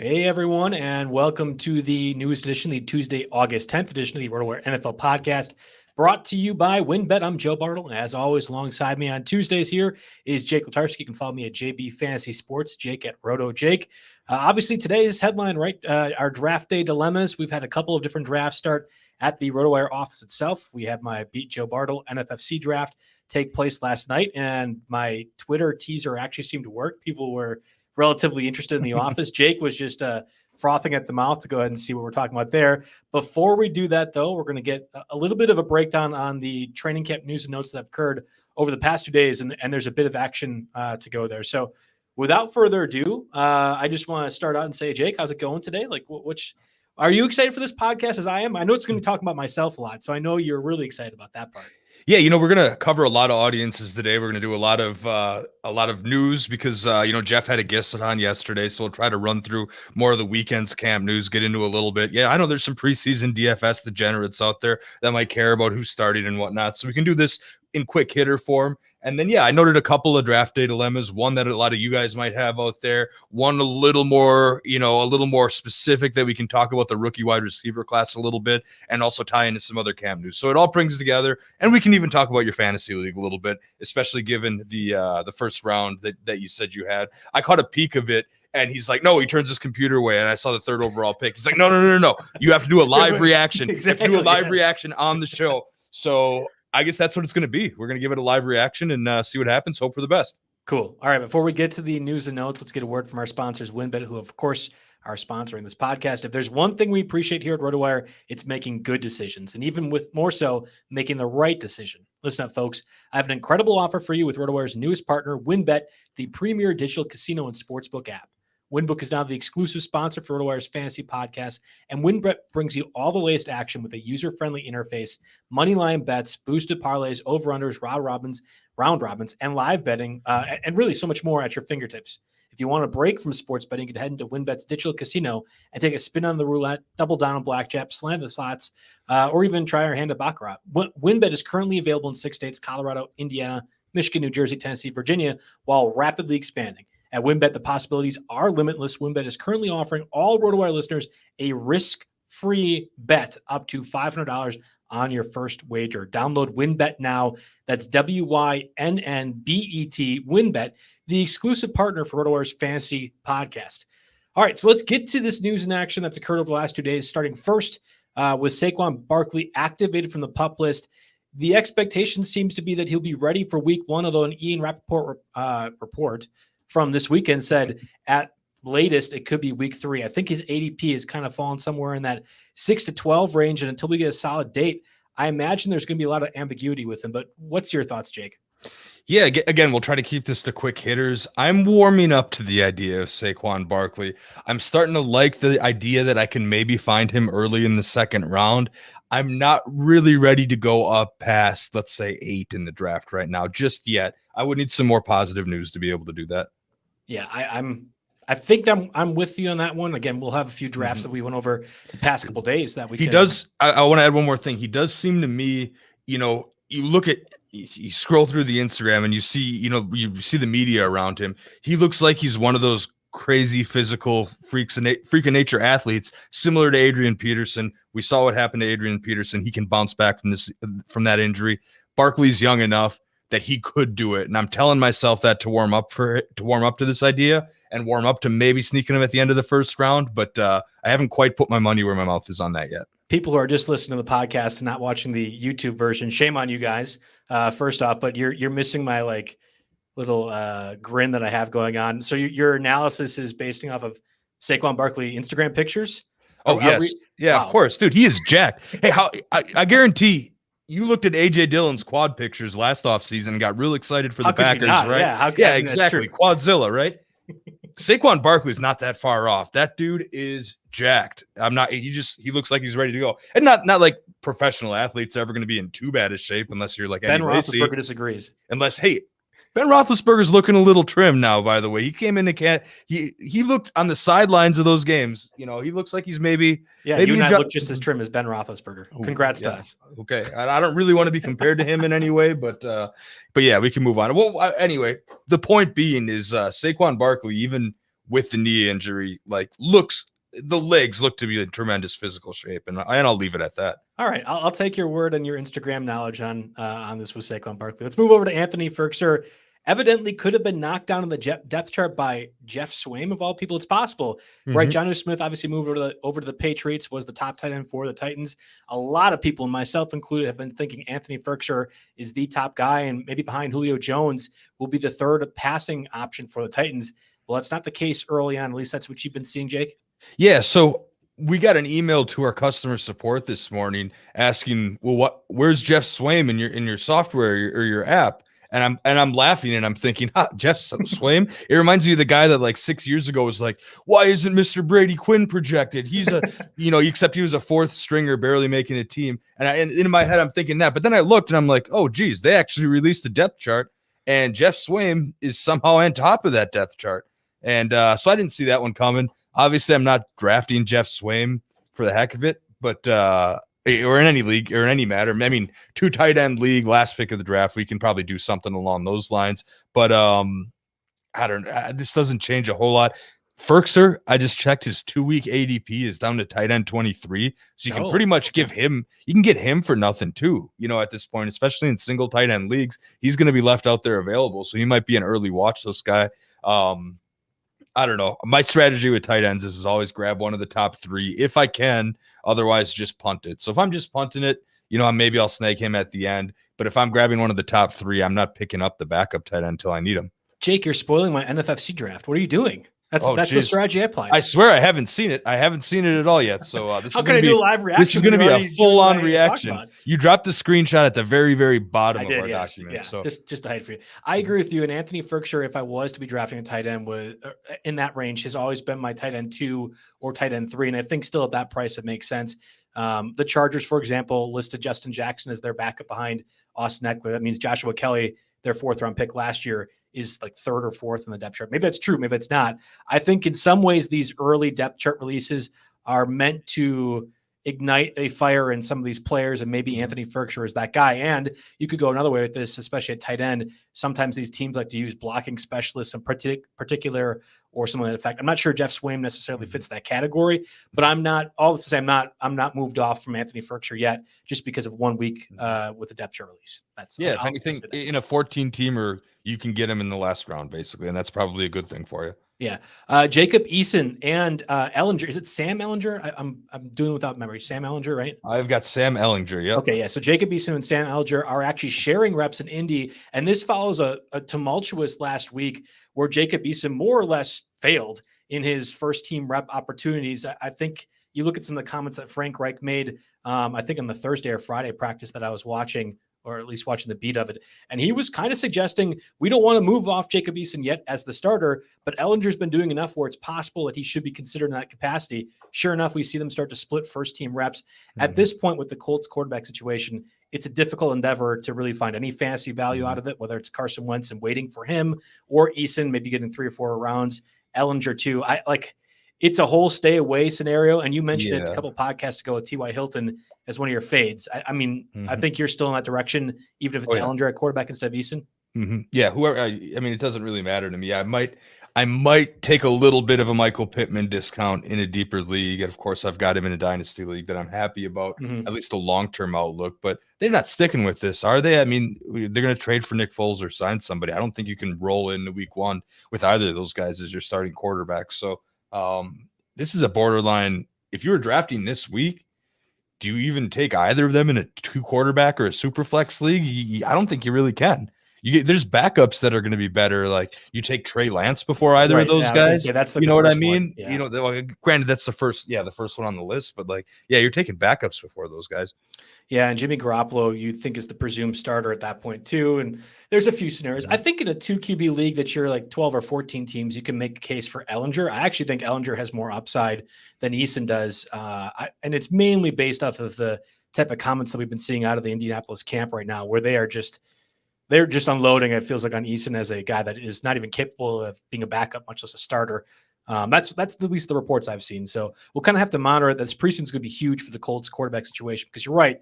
Hey, everyone, and welcome to the newest edition, the Tuesday, August 10th edition of the RotoWire NFL podcast, brought to you by WynnBET. I'm Joe Bartle. As always, alongside me on Tuesdays here is Jake Letarski. You can follow me at JB Fantasy Sports, Jake at RotoJake. Obviously, today's headline, right, our draft day dilemmas. We've had a couple of different drafts start at the RotoWire office itself. We had my Beat Joe Bartle NFFC draft take place last night, and my Twitter teaser actually seemed to work. People were relatively interested in the office. Jake was just frothing at the mouth to go ahead and see what we're talking about there. Before we do that, though, we're going to get a little bit of a breakdown on the training camp news and notes that have occurred over the past 2 days, and there's a bit of action to go there. So without further ado, I just want to start out and say, Jake, how's it going today? Like, which are you excited for this podcast as I am? I know it's going to be talking about myself a lot, so I know you're really excited about that part. Yeah, we're going to cover a lot of audiences today. We're going to do a lot of news because Jeff had a guest on yesterday, so we'll try to run through more of the weekend's camp news, get into a little bit. Yeah, I know there's some preseason DFS degenerates out there that might care about who's starting and whatnot, so we can do this in quick hitter form. And then, I noted a couple of draft day dilemmas, one that a lot of you guys might have out there, one a little more specific that we can talk about the rookie wide receiver class a little bit and also tie into some other camp news. So it all brings together, and we can even talk about your fantasy league a little bit, especially given the first round that you said you had. I caught a peek of it. And he's like, no, he turns his computer away. And I saw the third overall pick. He's like, no. You have to do a live reaction. Exactly, you have to do a live reaction on the show. So I guess that's what it's going to be. We're going to give it a live reaction and see what happens. Hope for the best. Cool. All right. Before we get to the news and notes, let's get a word from our sponsors, WynnBET, who, of course, are sponsoring this podcast. If there's one thing we appreciate here at RotoWire, it's making good decisions, and even with more so, making the right decision. Listen up, folks. I have an incredible offer for you with RotoWire's newest partner, WynnBET, the premier digital casino and sportsbook app. WynnBook is now the exclusive sponsor for RotoWire's fantasy podcast, and WynnBET brings you all the latest action with a user-friendly interface, moneyline bets, boosted parlays, over-unders, round robins, and live betting, and really so much more at your fingertips. If you want a break from sports betting, you can head into WynnBET's digital casino and take a spin on the roulette, double down on blackjack, slam the slots, or even try our hand at baccarat. WynnBET is currently available in 6 states: Colorado, Indiana, Michigan, New Jersey, Tennessee, Virginia, while rapidly expanding. At WynnBET, the possibilities are limitless. WynnBET is currently offering all RotoWire listeners a risk-free bet up to $500 on your first wager. Download WynnBET now. That's WYNNBET, WynnBET, the exclusive partner for RotoWire's fantasy podcast. All right, so let's get to this news in action that's occurred over the last 2 days, starting first with Saquon Barkley activated from the PUP list. The expectation seems to be that he'll be ready for week one, although an Ian Rappaport report from this weekend said at latest it could be week 3. I think his ADP has kind of fallen somewhere in that 6 to 12 range, and until we get a solid date, I imagine there's going to be a lot of ambiguity with him. But what's your thoughts, Jake? Yeah, again, we'll try to keep this to quick hitters. I'm warming up to the idea of Saquon Barkley. I'm starting to like the idea that I can maybe find him early in the second round. I'm not really ready to go up past, let's say, 8 in the draft right now, just yet. I would need some more positive news to be able to do that. Yeah, I think I'm with you on that one. Again, we'll have a few drafts that we went over the past couple of days that we He does. I want to add one more thing. He does seem to me, you scroll through the Instagram and you see the media around him. He looks like he's one of those crazy physical freak of nature athletes, similar to Adrian Peterson. We saw what happened to Adrian Peterson. He can bounce back from that injury. Barkley's young enough that he could do it, and I'm telling myself that to warm up to this idea and warm up to maybe sneaking him at the end of the first round. But I haven't quite put my money where my mouth is on that yet. People who are just listening to the podcast and not watching the YouTube version, shame on you guys. First off, but you're missing my little grin that I have going on. So your analysis is based off of Saquon Barkley Instagram pictures? Oh, yes. Wow. Of course, dude. He is jacked. Hey, I guarantee you looked at A.J. Dillon's quad pictures last offseason and got real excited for the Packers, right? Yeah, exactly. Quadzilla, right? Saquon Barkley's not that far off. That dude is jacked. He looks like he's ready to go. And not like professional athletes are ever going to be in too bad a shape unless you're like Ben Roethlisberger disagrees. Unless, hey, Ben Roethlisberger's looking a little trim now, by the way. He came in he looked on the sidelines of those games. He looks like he's maybe you and I look just as trim as Ben Roethlisberger. Congrats to us. Okay. I don't really want to be compared to him in any way, but yeah, we can move on. Well, anyway, the point being is Saquon Barkley, even with the knee injury, like the legs look to be in tremendous physical shape, and I'll leave it at that. All right, I'll take your word and your Instagram knowledge on this with Saquon Barkley. Let's move over to Anthony Fercer. Evidently could have been knocked down in the depth chart by Jeff Swaim, of all people. It's possible, right? Jonnu Smith obviously moved over to the Patriots, was the top tight end for the Titans. A lot of people, myself included, have been thinking Anthony Fercer is the top guy, and maybe behind Julio Jones will be the third passing option for the Titans. Well, that's not the case early on. At least that's what you've been seeing, Jake. Yeah, so we got an email to our customer support this morning asking, well, where's Jeff Swaim in your software or your app? And I'm laughing and I'm thinking, Jeff Swaim. It reminds me of the guy that like 6 years ago was like, why isn't Mr. Brady Quinn projected? He's a, except he was a fourth stringer, barely making a team. And in my head, I'm thinking that. But then I looked and I'm like, oh, geez, they actually released the depth chart, and Jeff Swaim is somehow on top of that depth chart. And so I didn't see that one coming. Obviously, I'm not drafting Jeff Swaim for the heck of it, but or in any league or in any matter. I mean, 2 tight end league, last pick of the draft, we can probably do something along those lines. But I don't know. This doesn't change a whole lot. Fercer, I just checked his 2-week ADP is down to tight end 23. So you can pretty much give him, you can get him for nothing too, at this point, especially in single tight end leagues. He's going to be left out there available. So he might be an early watch, this guy. I don't know. My strategy with tight ends is always grab one of the top 3 if I can. Otherwise, just punt it. So if I'm just punting it, maybe I'll snag him at the end. But if I'm grabbing one of the top 3, I'm not picking up the backup tight end until I need him. Jake, you're spoiling my NFFC draft. What are you doing? That's the strategy I applied. I swear I haven't seen it. I haven't seen it at all yet. So this How can I do a live reaction? This is going to be a full-on reaction. You dropped the screenshot at the very, very bottom of our document. Yeah, so just to hide for you. I agree with you. And Anthony Fercer, if I was to be drafting a tight end, was in that range, has always been my tight end 2 or tight end 3. And I think still at that price, it makes sense. The Chargers, for example, listed Justin Jackson as their backup behind Austin Eckler. That means Joshua Kelly, their 4th-round pick last year, is like 3rd or 4th in the depth chart. Maybe that's true. Maybe it's not. I think in some ways these early depth chart releases are meant to ignite a fire in some of these players, and maybe Anthony Fercer is that guy. And you could go another way with this, especially at tight end. Sometimes these teams like to use blocking specialists in particular or something like that. I'm not sure Jeff Swaim necessarily fits that category, but I'm not I'm not moved off from Anthony Fercer yet just because of 1 week with the depth chart release. That's if anything in a 14-teamer, you can get him in the last round basically, and that's probably a good thing for you. Yeah. Jacob Eason and Ellinger. Is it Sam Ellinger? I'm doing it without memory. Sam Ellinger, right? I've got Sam Ellinger. Yep. Okay. Yeah. So Jacob Eason and Sam Ellinger are actually sharing reps in Indy. And this follows a tumultuous last week where Jacob Eason more or less failed in his first team rep opportunities. I think you look at some of the comments that Frank Reich made, I think on the Thursday or Friday practice that I was watching, or at least watching the beat of it. And he was kind of suggesting we don't want to move off Jacob Eason yet as the starter, but Ellinger's been doing enough where it's possible that he should be considered in that capacity. Sure enough, we see them start to split first team reps. At this point with the Colts quarterback situation, it's a difficult endeavor to really find any fantasy value out of it, whether it's Carson Wentz and waiting for him or Eason, maybe getting 3 or 4 rounds, Ellinger too. It's a whole stay away scenario. And you mentioned it a couple of podcasts ago with T.Y. Hilton as one of your fades. I mean, I think you're still in that direction, even if it's Ellinger at quarterback instead of Eason. Yeah. Whoever, I mean, it doesn't really matter to me. I might take a little bit of a Michael Pittman discount in a deeper league. And of course, I've got him in a dynasty league that I'm happy about, at least the long-term outlook, but they're not sticking with this, are they? I mean, they're going to trade for Nick Foles or sign somebody. I don't think you can roll into week 1 with either of those guys as your starting quarterback. So, this is a borderline. If you were drafting this week, do you even take either of them in a 2 quarterback or a super flex league? I don't think you really can. There's backups that are going to be better. Like you take Trey Lance before either of those guys. That's you know what I mean? Yeah. Granted, that's the first one on the list, but you're taking backups before those guys. Yeah, and Jimmy Garoppolo, you think is the presumed starter at that point too. And there's a few scenarios. I think in a 2 QB league that you're like 12 or 14 teams, you can make a case for Ellinger. I actually think Ellinger has more upside than Eason does. And it's mainly based off of the type of comments that we've been seeing out of the Indianapolis camp right now, where they're just unloading, it feels like, on Eason as a guy that is not even capable of being a backup, much less a starter. That's at least the reports I've seen. So we'll kind of have to monitor it. This preseason is going to be huge for the Colts quarterback situation, because you're right.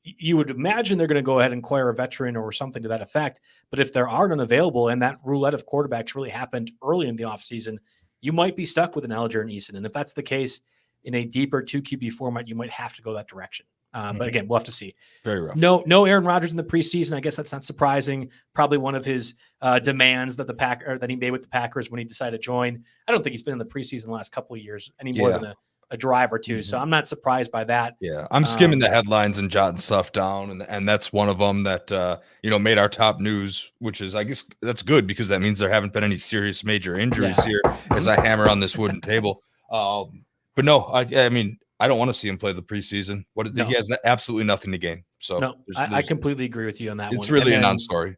You would imagine they're going to go ahead and acquire a veteran or something to that effect. But if there are none available, and that roulette of quarterbacks really happened early in the offseason, you might be stuck with an Alger and Eason. And if that's the case in a deeper 2 QB format, you might have to go that direction. But again, we'll have to see. Very rough. No Aaron Rodgers in the preseason. I guess that's not surprising. Probably one of his demands that that he made with the Packers when he decided to join. I don't think he's been in the preseason the last couple of years any more than a drive or two. So I'm not surprised by that. Yeah, I'm skimming the headlines and jotting stuff down, and that's one of them that made our top news, which is, I guess that's good because that means there haven't been any serious major injuries here as I hammer on this wooden table. But no, I mean, I don't want to see him play the preseason. He has absolutely nothing to gain. So no, I completely agree with you on that one. It's really a non-story.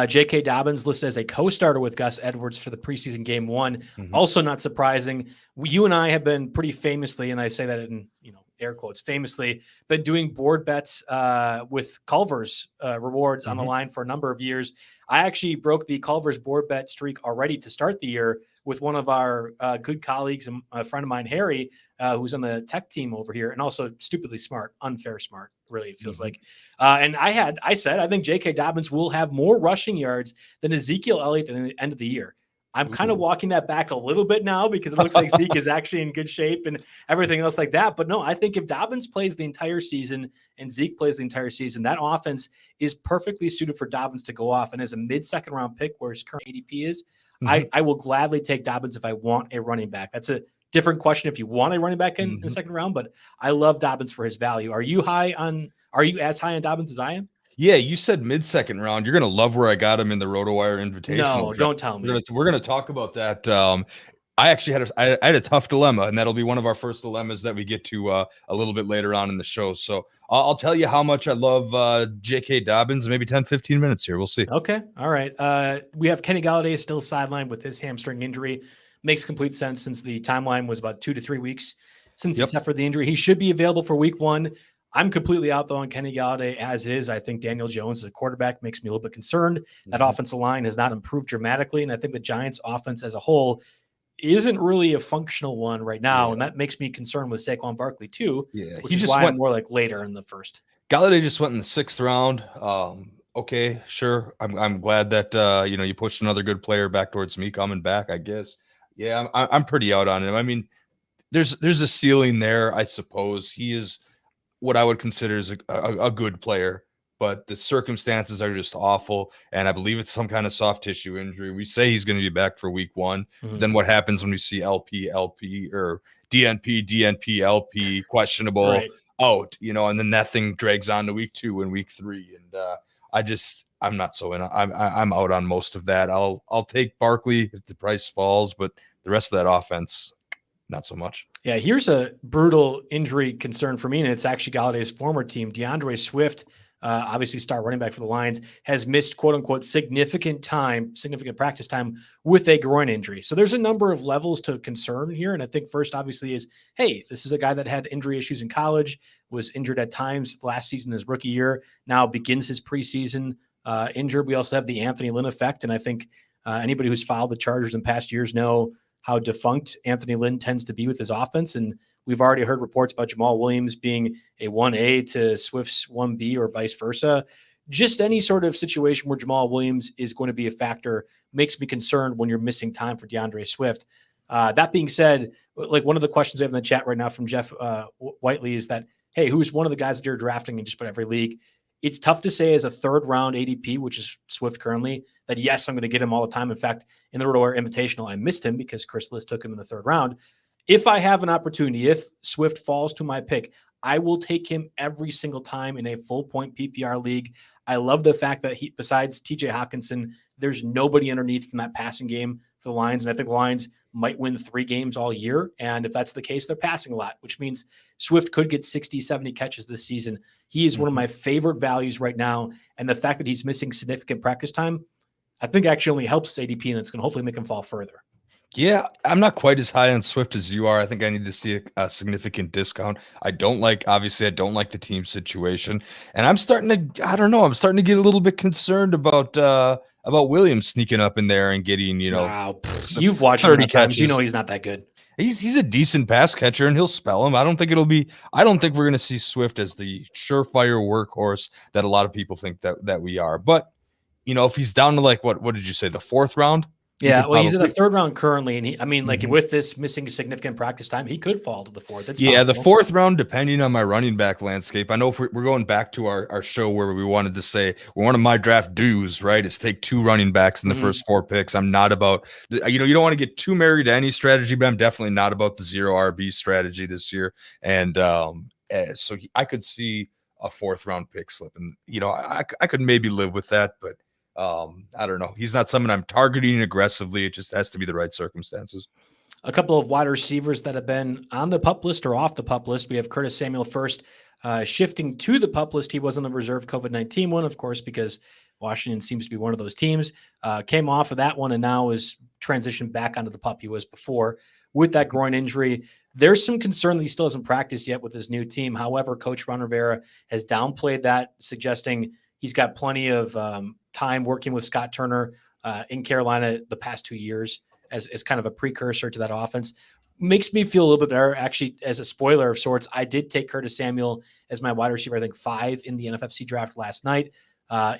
J.K. Dobbins listed as a co-starter with Gus Edwards for the preseason game 1. Also not surprising. You and I have been pretty famously, and I say that in air quotes, famously, been doing board bets with Culver's rewards on the line for a number of years. I actually broke the Culver's board bet streak already to start the year with one of our good colleagues and a friend of mine, Harry, who's on the tech team over here, and also stupidly smart, unfair smart, really, it feels like. And I said, I think J.K. Dobbins will have more rushing yards than Ezekiel Elliott at the end of the year. I'm kind of walking that back a little bit now because it looks like Zeke is actually in good shape and everything else like that. But no, I think if Dobbins plays the entire season and Zeke plays the entire season, that offense is perfectly suited for Dobbins to go off. And as a mid-second round pick where his current ADP is, I will gladly take Dobbins if I want a running back. That's a different question if you want a running back in the second round, but I love Dobbins for his value. Are you as high on Dobbins as I am? Yeah, you said mid-second round. You're going to love where I got him in the RotoWire Invitational. No, don't tell me. We're going to talk about that. I actually had a tough dilemma, and that'll be one of our first dilemmas that we get to a little bit later on in the show. So I'll tell you how much I love J.K. Dobbins, maybe 10, 15 minutes here. We'll see. Okay. All right. We have Kenny Galladay still sidelined with his hamstring injury. Makes complete sense since the timeline was about 2 to 3 weeks since he suffered the injury. He should be available for week 1. I'm completely out, though, on Kenny Galladay as is. I think Daniel Jones as a quarterback makes me a little bit concerned. That offensive line has not improved dramatically, and I think the Giants' offense as a whole isn't really a functional one right now, and that makes me concerned with Saquon Barkley, too, which is why I'm more like later in the first. Galladay just went in the 6th round. Okay, sure. I'm glad that, you pushed another good player back towards me coming back, I guess. Yeah, I'm pretty out on him. I mean, there's a ceiling there, I suppose. He is what I would consider is a good player, but the circumstances are just awful. And I believe it's some kind of soft tissue injury. We say he's going to be back for week 1. Then what happens when we see LP, or DNP, LP, questionable out, and then that thing drags on to week 2 and week 3. And I'm not so in. I'm out on most of that. I'll take Barkley if the price falls, but the rest of that offense, not so much. Yeah, here's a brutal injury concern for me, and it's actually Galladay's former team. DeAndre Swift, obviously star running back for the Lions, has missed quote-unquote significant practice time with a groin injury. So there's a number of levels to concern here, and I think first obviously is, hey, this is a guy that had injury issues in college, was injured at times last season, his rookie year, now begins his preseason injured. We also have the Anthony Lynn effect, and I think anybody who's followed the Chargers in past years know how defunct Anthony Lynn tends to be with his offense. And we've already heard reports about Jamal Williams being a 1A to Swift's 1B or vice versa. Just any sort of situation where Jamal Williams is going to be a factor makes me concerned when you're missing time for DeAndre Swift. That being said, like one of the questions I have in the chat right now from Jeff Whiteley is that, hey, who's one of the guys that you're drafting in just about every league? It's tough to say as a 3rd round ADP, which is Swift currently, that yes, I'm going to get him all the time. In fact, in the RotoWire Invitational, I missed him because Chris Liss took him in the 3rd round. If I have an opportunity, if Swift falls to my pick, I will take him every single time in a full point PPR league. I love the fact that besides TJ Hawkinson, there's nobody underneath from that passing game for the Lions. And I think the Lions might win 3 games all year. And if that's the case, they're passing a lot, which means Swift could get 60, 70 catches this season. He is one of my favorite values right now. And the fact that he's missing significant practice time, I think actually only helps his ADP, and it's going to hopefully make him fall further. Yeah, I'm not quite as high on Swift as you are. I think I need to see a significant discount. Obviously I don't like the team situation. And I'm starting to get a little bit concerned about Williams sneaking up in there and getting, you've watched 30 catches. You know he's not that good. He's a decent pass catcher and he'll spell him. I don't think we're going to see Swift as the surefire workhorse that a lot of people think that we are. But, if he's down to like, what did you say, the 4th round? You Yeah, could well, he's in the probably. third round currently, and I mean, like Mhm. with this missing significant practice time, he could fall to the fourth. It's Yeah, the possible. fourth round, depending on my running back landscape. I know if we're going back to our show where we wanted to say one of my draft do's, right, is take 2 running backs in the first 4 picks. I'm not about, you don't want to get too married to any strategy, but I'm definitely not about the 0 RB strategy this year. And so I could see a 4th round pick slip, and I could maybe live with that, but I don't know. He's not someone I'm targeting aggressively. It just has to be the right circumstances. A couple of wide receivers that have been on the PUP list or off the PUP list. We have Curtis Samuel first, shifting to the PUP list. He was on the reserve COVID-19 one, of course, because Washington seems to be one of those teams. Came off of that one and now is transitioned back onto the PUP he was before with that groin injury. There's some concern that he still hasn't practiced yet with his new team. However, Coach Ron Rivera has downplayed that, suggesting he's got plenty of time working with Scott Turner in Carolina the past 2 years as kind of a precursor to that offense. Makes me feel a little bit better. Actually, as a spoiler of sorts, I did take Curtis Samuel as my wide receiver, I think 5 in the NFFC draft last night.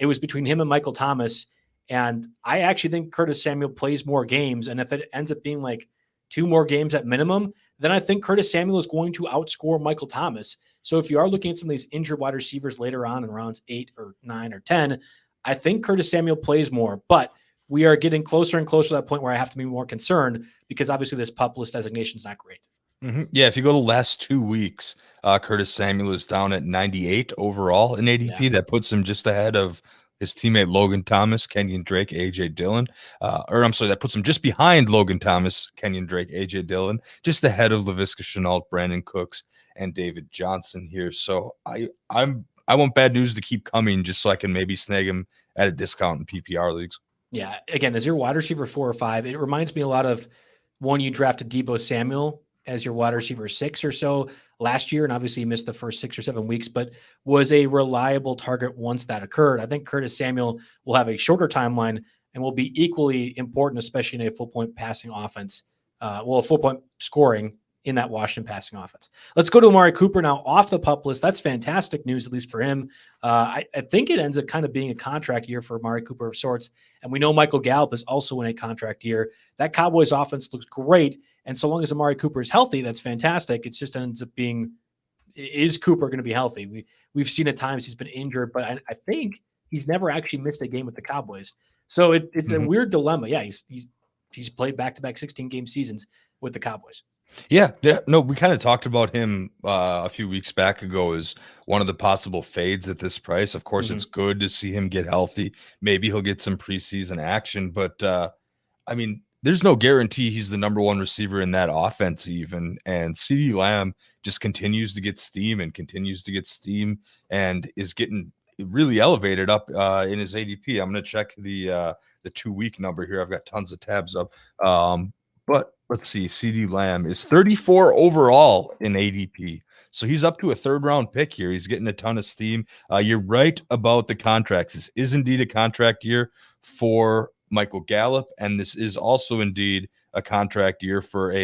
It was between him and Michael Thomas. And I actually think Curtis Samuel plays more games. And if it ends up being like 2 more games at minimum, then I think Curtis Samuel is going to outscore Michael Thomas. So if you are looking at some of these injured wide receivers later on in rounds 8 or 9 or 10, I think Curtis Samuel plays more. But we are getting closer and closer to that point where I have to be more concerned because obviously this PUP list designation is not great. Mm-hmm. Yeah, if you go the last 2 weeks, Curtis Samuel is down at 98 overall in ADP. Yeah. That puts him just ahead of his teammate Logan Thomas, Kenyon Drake, AJ Dillon. That puts him just behind Logan Thomas, Kenyon Drake, AJ Dillon, just ahead of Laviska Shenault, Brandon Cooks, and David Johnson here. So I want bad news to keep coming just so I can maybe snag him at a discount in PPR leagues. Yeah. Again, as your wide receiver 4 or 5, it reminds me a lot of when you drafted Deebo Samuel as your wide receiver 6 or so last year. And obviously he missed the first 6 or 7 weeks, but was a reliable target once that occurred. I think Curtis Samuel will have a shorter timeline and will be equally important, especially in a full point passing offense. A full point scoring in that Washington passing offense. Let's go to Amari Cooper now off the PUP list. That's fantastic news, at least for him. I think it ends up kind of being a contract year for Amari Cooper of sorts. And we know Michael Gallup is also in a contract year. That Cowboys offense looks great. And so long as Amari Cooper is healthy, that's fantastic. It just ends up being, is Cooper going to be healthy? We've seen at times he's been injured, but I think he's never actually missed a game with the Cowboys. So it's a weird dilemma. Yeah, he's played back-to-back 16-game seasons with the Cowboys. Yeah. No, we kind of talked about him a few weeks back ago as one of the possible fades at this price. Of course, it's good to see him get healthy. Maybe he'll get some preseason action, but I mean, there's no guarantee he's the number 1 receiver in that offense even. And CeeDee Lamb just continues to get steam and is getting really elevated up in his ADP. I'm going to check the 2-week number here. I've got tons of tabs up. But let's see, CeeDee Lamb is 34 overall in ADP. So he's up to a 3rd round pick here. He's getting a ton of steam. You're right about the contracts. This is indeed a contract year for Michael Gallup, and this is also indeed a contract year for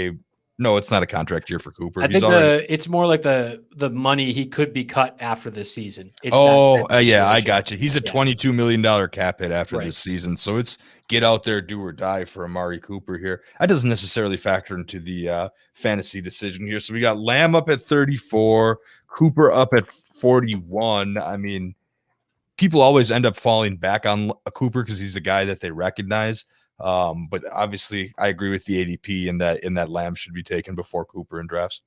no, it's not a contract year for Cooper. I think it's more like the money he could be cut after this season. I got you. He's a $22 million cap hit after this season. So it's get out there, do or die for Amari Cooper here. That doesn't necessarily factor into the fantasy decision here. So we got Lamb up at 34, Cooper up at 41. I mean, people always end up falling back on Cooper because he's a guy that they recognize. But obviously I agree with the ADP in that Lamb should be taken before Cooper in drafts.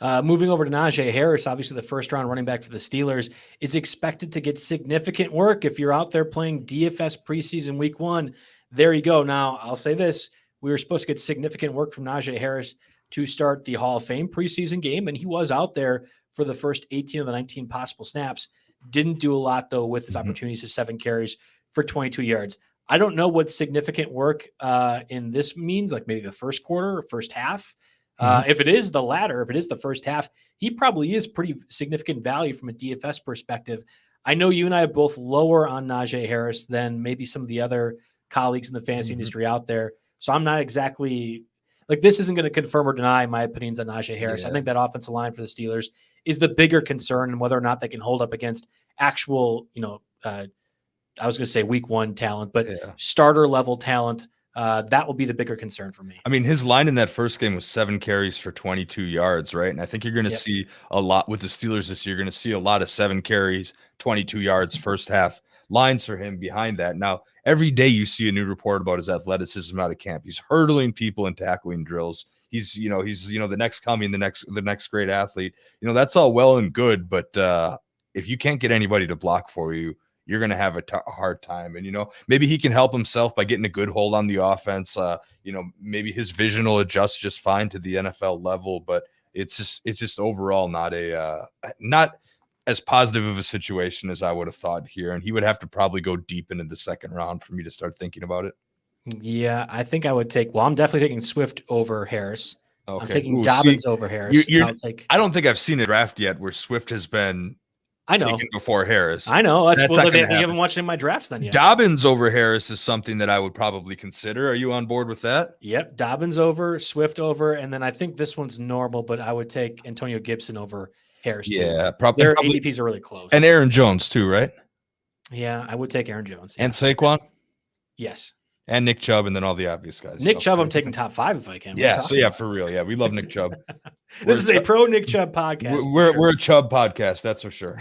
Moving over to Najee Harris, obviously the first round running back for the Steelers, is expected to get significant work. If you're out there playing DFS preseason week 1, there you go. Now I'll say this, we were supposed to get significant work from Najee Harris to start the Hall of Fame preseason game. And he was out there for the first 18 of the 19 possible snaps. Didn't do a lot though with his opportunities to 7 carries for 22 yards. I don't know what significant work in this means, like maybe the first quarter or first half. If it is the latter, if it is the first half, he probably is pretty significant value from a DFS perspective. I know you and I are both lower on Najee Harris than maybe some of the other colleagues in the fantasy industry out there. So I'm not exactly like, this isn't going to confirm or deny my opinions on Najee Harris. I think that offensive line for the Steelers is the bigger concern, and whether or not they can hold up against actual, I was going to say week 1 talent, but starter level talent That will be the bigger concern for me. I mean, his line in that first game was 7 carries for 22 yards, right? And I think you're going to see a lot with the Steelers this year. You're going to see a lot of 7 carries, 22 yards first half lines for him behind that. Now, every day you see a new report about his athleticism out of camp. He's hurdling people and tackling drills. He's the next coming, the next great athlete. That's all well and good, but if you can't get anybody to block for you, you're going to have a hard time. And, maybe he can help himself by getting a good hold on the offense. Maybe his vision will adjust just fine to the NFL level, but it's just overall not as positive of a situation as I would have thought here. And he would have to probably go deep into the second round for me to start thinking about it. Yeah, I think I would I'm definitely taking Swift over Harris. Okay. I'm taking Dobbins over Harris. I don't think I've seen a draft yet where Swift has been taken before Harris. I know. That's not you haven't watched any of my drafts then yet. Dobbins over Harris is something that I would probably consider. Are you on board with that? Yep. Dobbins over, Swift over, and then I think this one's normal, but I would take Antonio Gibson over Harris too. Yeah, their ADPs are really close. And Aaron Jones too, right? Yeah, I would take Aaron Jones. Yeah. And Saquon? Yes. And Nick Chubb, and then all the obvious guys. Nick Chubb, I'm taking top 5 if I can. Yeah, for real. Yeah, we love Nick Chubb. This is a pro Nick Chubb podcast. We're a Chubb podcast, that's for sure.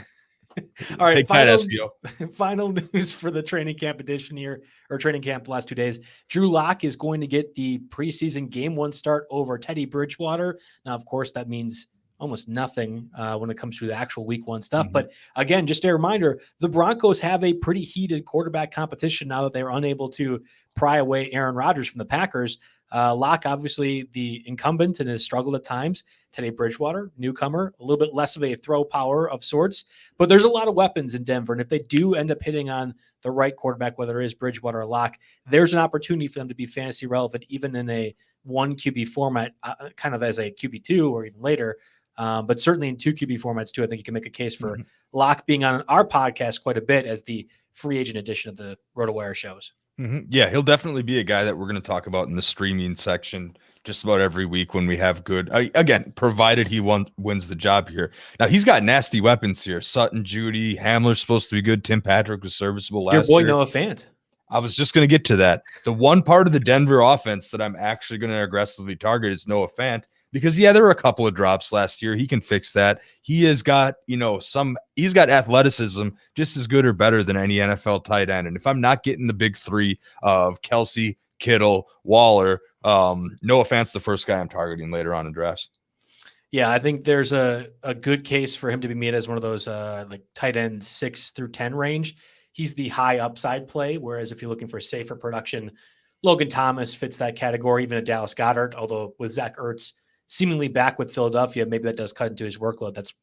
All right, take final news for the training camp edition here, or training camp the last 2 days. Drew Lock is going to get the preseason game 1 start over Teddy Bridgewater. Now, of course, that means almost nothing when it comes to the actual week 1 stuff. Mm-hmm. But again, just a reminder, the Broncos have a pretty heated quarterback competition now that they were unable to pry away Aaron Rodgers from the Packers. Locke, obviously the incumbent and has struggled at times. Teddy Bridgewater, newcomer, a little bit less of a throw power of sorts, but there's a lot of weapons in Denver. And if they do end up hitting on the right quarterback, whether it is Bridgewater or Locke, there's an opportunity for them to be fantasy relevant, even in a 1 QB format, kind of as a QB2 or even later. But certainly in 2 QB formats too, I think you can make a case for Locke being on our podcast quite a bit as the free agent edition of the RotoWire shows. Mm-hmm. Yeah, he'll definitely be a guy that we're going to talk about in the streaming section just about every week when we have good, again, provided he wins the job here. Now, he's got nasty weapons here. Sutton, Judy, Hamler's supposed to be good. Tim Patrick was serviceable last year. Your boy Noah Fant. I was just going to get to that. The one part of the Denver offense that I'm actually going to aggressively target is Noah Fant, because there were a couple of drops last year. He can fix that. He has got, he's got athleticism just as good or better than any NFL tight end. And if I'm not getting the big 3 of Kelsey, Kittle, Waller, Noah Fant's the first guy I'm targeting later on in drafts. Yeah, I think there's a good case for him to be made as one of those like tight end 6 through 10 range. He's the high upside play, whereas if you're looking for safer production, Logan Thomas fits that category, even a Dallas Goedert, although with Zach Ertz seemingly back with Philadelphia, maybe that does cut into his workload. That's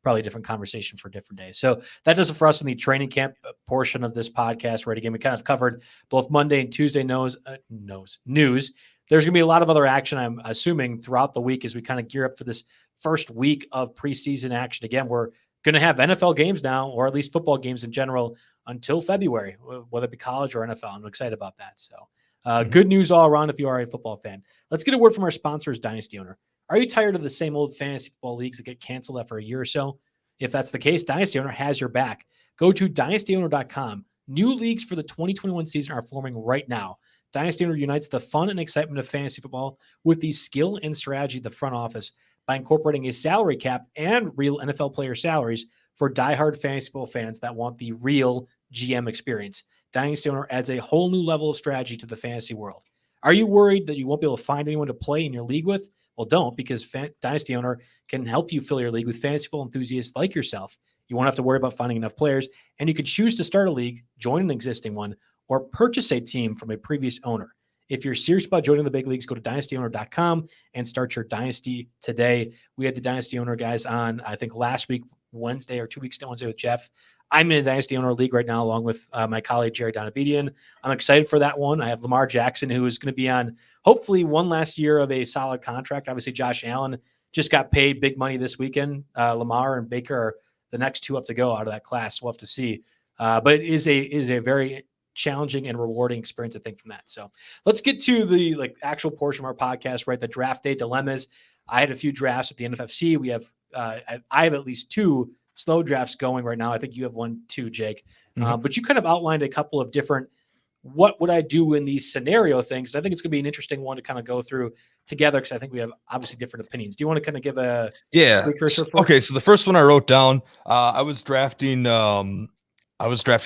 probably a different conversation for a different day. So that does it for us in the training camp portion of this podcast. Right, again, we kind of covered both Monday and Tuesday news. There's going to be a lot of other action, I'm assuming, throughout the week as we kind of gear up for this first week of preseason action. Again, we're going to have NFL games now, or at least football games in general, until February, whether it be college or NFL. I'm excited about that. So good news all around if you are a football fan. Let's get a word from our sponsors, Dynasty Owner. Are you tired of the same old fantasy football leagues that get canceled after a year or so? If that's the case, Dynasty Owner has your back. Go to dynastyowner.com. New leagues for the 2021 season are forming right now. Dynasty Owner unites the fun and excitement of fantasy football with the skill and strategy of the front office by incorporating a salary cap and real NFL player salaries for diehard fantasy football fans that want the real GM experience. Dynasty Owner adds a whole new level of strategy to the fantasy world. Are you worried that you won't be able to find anyone to play in your league with? Well, don't, because Dynasty Owner can help you fill your league with fantasy football enthusiasts like yourself. You won't have to worry about finding enough players, and you can choose to start a league, join an existing one, or purchase a team from a previous owner. If you're serious about joining the big leagues, go to dynastyowner.com and start your dynasty today. We had the Dynasty Owner guys on, I think, last week, Wednesday, or 2 weeks ago, Wednesday with Jeff. I'm in a Dynasty Owner league right now, along with my colleague, Jerry Donabedian. I'm excited for that one. I have Lamar Jackson, who is going to be on hopefully one last year of a solid contract. Obviously, Josh Allen just got paid big money this weekend. Lamar and Baker are the next 2 up to go out of that class. We'll have to see. But it is a very challenging and rewarding experience, I think, from that. So let's get to the actual portion of our podcast, right? The draft day dilemmas. I had a few drafts at the NFFC. We have I have at least 2 slow drafts going right now. I think you have 1 too, Jake. But you kind of outlined a couple of different what would I do in these scenario things? And I think it's going to be an interesting one to kind of go through together because I think we have obviously different opinions. Do you want to kind of give a precursor for? Okay, so the first one I wrote down, I was drafting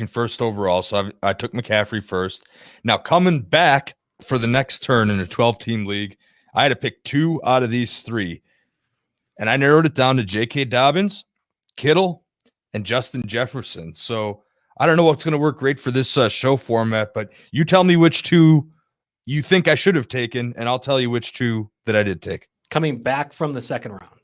first overall, so I took McCaffrey first. Now coming back for the next turn in a 12-team league, I had to pick 2 out of these 3, and I narrowed it down to J.K. Dobbins, Kittle, and Justin Jefferson. So I don't know what's going to work great for this show format, but you tell me which 2 you think I should have taken, and I'll tell you which 2 that I did take. Coming back from the second round.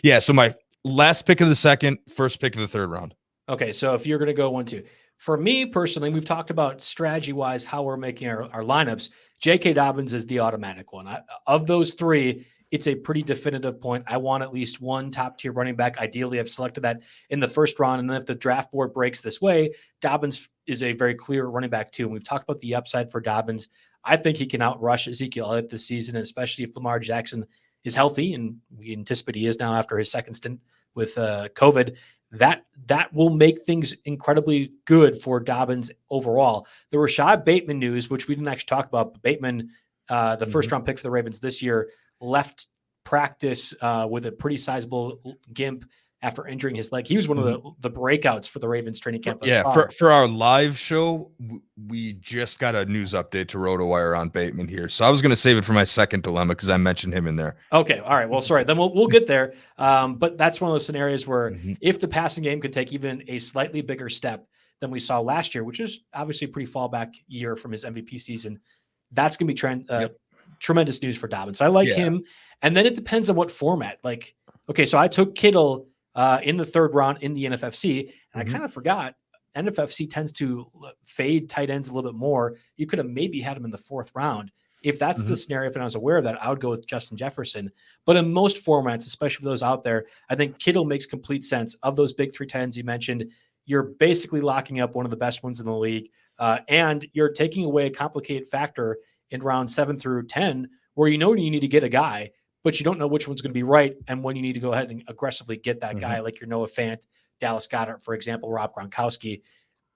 Yeah, so my last pick of the second, first pick of the third round. Okay, so if you're going to go 1-2. For me personally, we've talked about strategy-wise how we're making our lineups. J.K. Dobbins is the automatic one. Of those 3, it's a pretty definitive point. I want at least one top-tier running back. Ideally, I've selected that in the first round, and then if the draft board breaks this way, Dobbins is a very clear running back too. And we've talked about the upside for Dobbins. I think he can outrush Ezekiel Elliott this season, especially if Lamar Jackson is healthy, and we anticipate he is now after his second stint with COVID. That will make things incredibly good for Dobbins overall. The Rashad Bateman news, which we didn't actually talk about, but Bateman, the first-round pick for the Ravens this year, left practice with a pretty sizable gimp after injuring his leg. He was one of the breakouts for the Ravens training camp. For our live show, we just got a news update to RotoWire on Bateman here. So I was going to save it for my second dilemma because I mentioned him in there. Okay. All right. Well, sorry. Then we'll get there. But that's one of those scenarios where if the passing game could take even a slightly bigger step than we saw last year, which is obviously a pretty fallback year from his MVP season, that's going to be tremendous news for Dobbins. So I like him. And then it depends on what format. Like, okay, so I took Kittle in the third round in the NFFC, and I kind of forgot NFFC tends to fade tight ends a little bit more. You could have maybe had him in the fourth round. If that's the scenario, if I was aware of that, I would go with Justin Jefferson. But in most formats, especially for those out there, I think Kittle makes complete sense. Of those big 3 tight ends you mentioned, you're basically locking up one of the best ones in the league, and you're taking away a complicated factor in round 7 through 10, where you need to get a guy, but you don't know which one's going to be right and when you need to go ahead and aggressively get that guy, like your Noah Fant, Dallas Goedert, for example, Rob Gronkowski.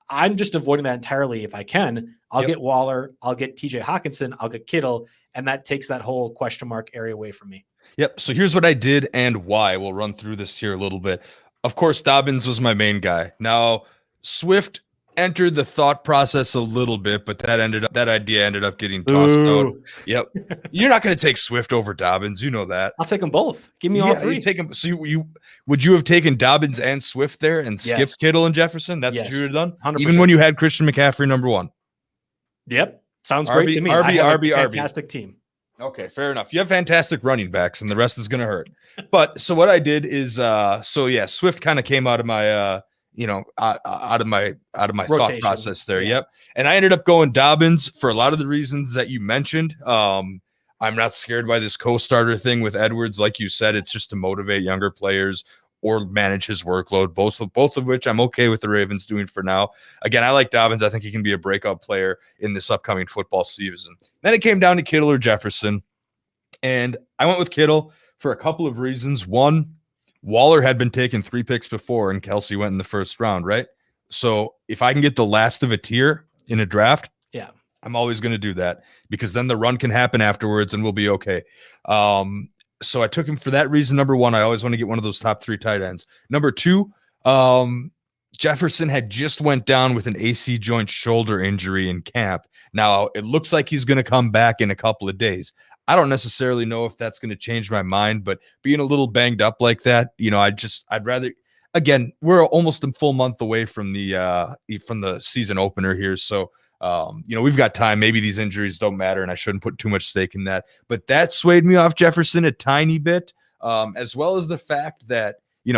I'm just avoiding that entirely if I can. I'll get Waller, I'll get TJ Hawkinson, I'll get Kittle, and that takes that whole question mark area away from me. Yep. So here's what I did and why. We'll run through this here a little bit. Of course, Dobbins was my main guy. Now, Swift entered the thought process a little bit, but that idea ended up getting tossed out. Yep. You're not going to take Swift over Dobbins. You know that. I'll take them both. Give me all 3. You take them. So would you have taken Dobbins and Swift there and skipped Kittle and Jefferson? That's what you would have done? 100%. Even when you had Christian McCaffrey number 1. Yep. Sounds great to me. Fantastic team. Okay, fair enough. You have fantastic running backs, and the rest is going to hurt. But so what I did is, Swift kind of came out of my, out of my thought process there. Yeah. Yep. And I ended up going Dobbins for a lot of the reasons that you mentioned. I'm not scared by this co-starter thing with Edwards. Like you said, it's just to motivate younger players or manage his workload, both of which I'm okay with the Ravens doing for now. Again, I like Dobbins. I think he can be a breakout player in this upcoming football season. Then it came down to Kittle or Jefferson, and I went with Kittle for a couple of reasons. One, Waller had been taken 3 picks before, and Kelsey went in the first round, right? So if I can get the last of a tier in a draft, I'm always going to do that because then the run can happen afterwards and we'll be okay. So I took him for that reason. Number 1, I always want to get one of those top 3 tight ends. Number 2, Jefferson had just went down with an AC joint shoulder injury in camp. Now it looks like he's going to come back in a couple of days. I don't necessarily know if that's going to change my mind, but being a little banged up like that, I'd rather, again, we're almost a full month away from the season opener here. So, we've got time. Maybe these injuries don't matter and I shouldn't put too much stake in that, but that swayed me off Jefferson a tiny bit, as well as the fact that,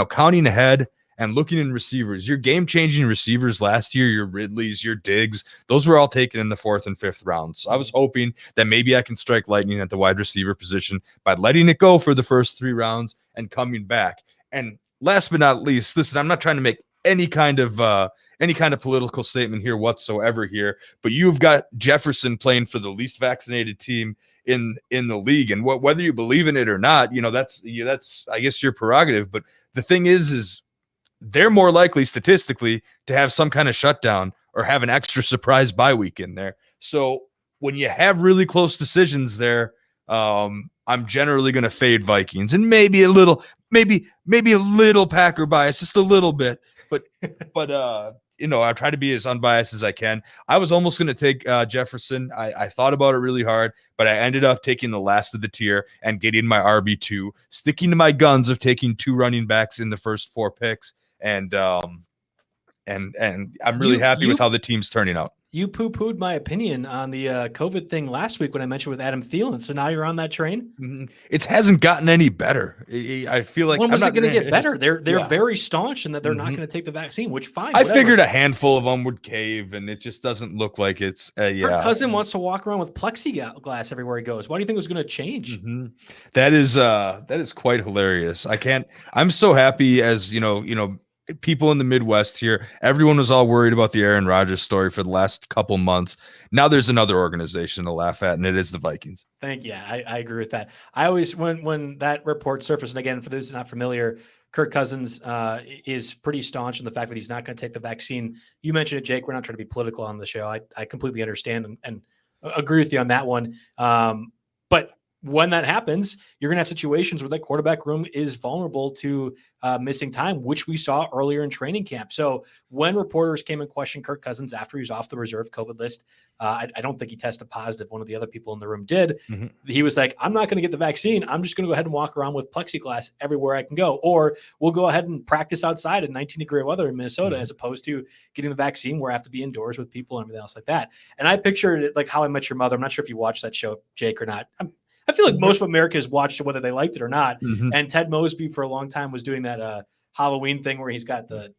counting ahead and looking in receivers, your game-changing receivers last year, your Ridleys, your Diggs, those were all taken in the 4th and 5th rounds. So I was hoping that maybe I can strike lightning at the wide receiver position by letting it go for the first 3 rounds and coming back. And last but not least, listen, I'm not trying to make any kind of political statement here whatsoever here, but you've got Jefferson playing for the least vaccinated team in the league, and whether you believe in it or not, that's I guess your prerogative. But the thing is they're more likely statistically to have some kind of shutdown or have an extra surprise bye week in there. So when you have really close decisions there, I'm generally going to fade Vikings, and maybe a little Packer bias, just a little bit, but I try to be as unbiased as I can. I was almost going to take Jefferson. I thought about it really hard, but I ended up taking the last of the tier and getting my RB2, sticking to my guns of taking 2 running backs in the first 4 picks, and I'm really happy with how the team's turning out. You poo-pooed my opinion on the COVID thing last week when I mentioned with Adam Thielen. So now you're on that train? It hasn't gotten any better. I feel like when was it going to get better? They're very staunch in that they're not going to take the vaccine, which fine. I figured a handful of them would cave, and it just doesn't look like it's Kirk Cousins wants to walk around with plexiglass everywhere he goes. Why do you think it was going to change? That is quite hilarious. I'm so happy as people in the Midwest here, everyone was all worried about the Aaron Rodgers story for the last couple months. Now there's another organization to laugh at, and it is the Vikings. I agree with that. I always, when that report surfaced, and again, for those who are not familiar, Kirk Cousins is pretty staunch in the fact that he's not going to take the vaccine. You mentioned it, Jake. We're not trying to be political on the show. I completely understand and agree with you on that one. But when that happens, you're going to have situations where that quarterback room is vulnerable to missing time, which we saw earlier in training camp. So when reporters came and questioned Kirk Cousins after he was off the reserve COVID list, I don't think he tested positive. One of the other people in the room did. He was like, I'm not going to get the vaccine. I'm just going to go ahead and walk around with plexiglass everywhere I can go. Or we'll go ahead and practice outside in 19-degree weather in Minnesota, as opposed to getting the vaccine where I have to be indoors with people and everything else like that. And I pictured it like How I Met Your Mother. I'm not sure if you watched that show, Jake, or not. I feel like most of America has watched it, whether they liked it or not. And Ted Mosby for a long time was doing that Halloween thing where he's got the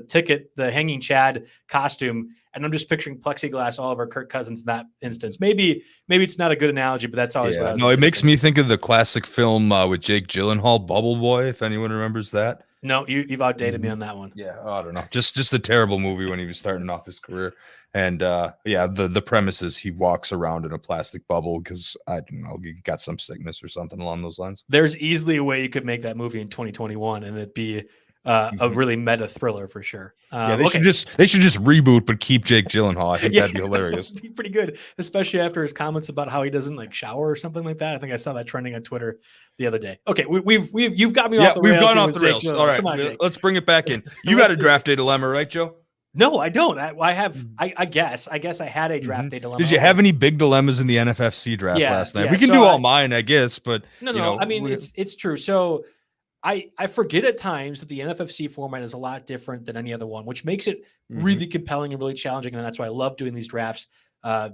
ticket, the hanging Chad costume. And I'm just picturing plexiglass all over Kirk Cousins in that instance. Maybe it's not a good analogy, but that's always what I was it makes me think of the classic film with Jake Gyllenhaal, Bubble Boy, if anyone remembers that. No, you've outdated me on that one. Yeah, I don't know. Just a terrible movie when he was starting off his career. And the premise is he walks around in a plastic bubble because I don't know, he got some sickness or something along those lines. There's easily a way you could make that movie in 2021 and it'd be a really meta thriller for sure. They should just reboot but keep Jake Gyllenhaal. I think that'd be hilarious. That'd be pretty good, especially after his comments about how he doesn't like shower or something like that. I think I saw that trending on Twitter the other day. Okay, you've got me off the rails. We've gone off the rails. All right, come on, let's bring it back in. You got a draft day dilemma, right, Joe? No, I don't. I have. I guess I had a draft day dilemma. Did you have any big dilemmas in the NFFC draft last night? We can do all mine, I guess, but no. I mean, it's true. So I forget at times that the NFFC format is a lot different than any other one, which makes it really compelling and really challenging, and that's why I love doing these drafts.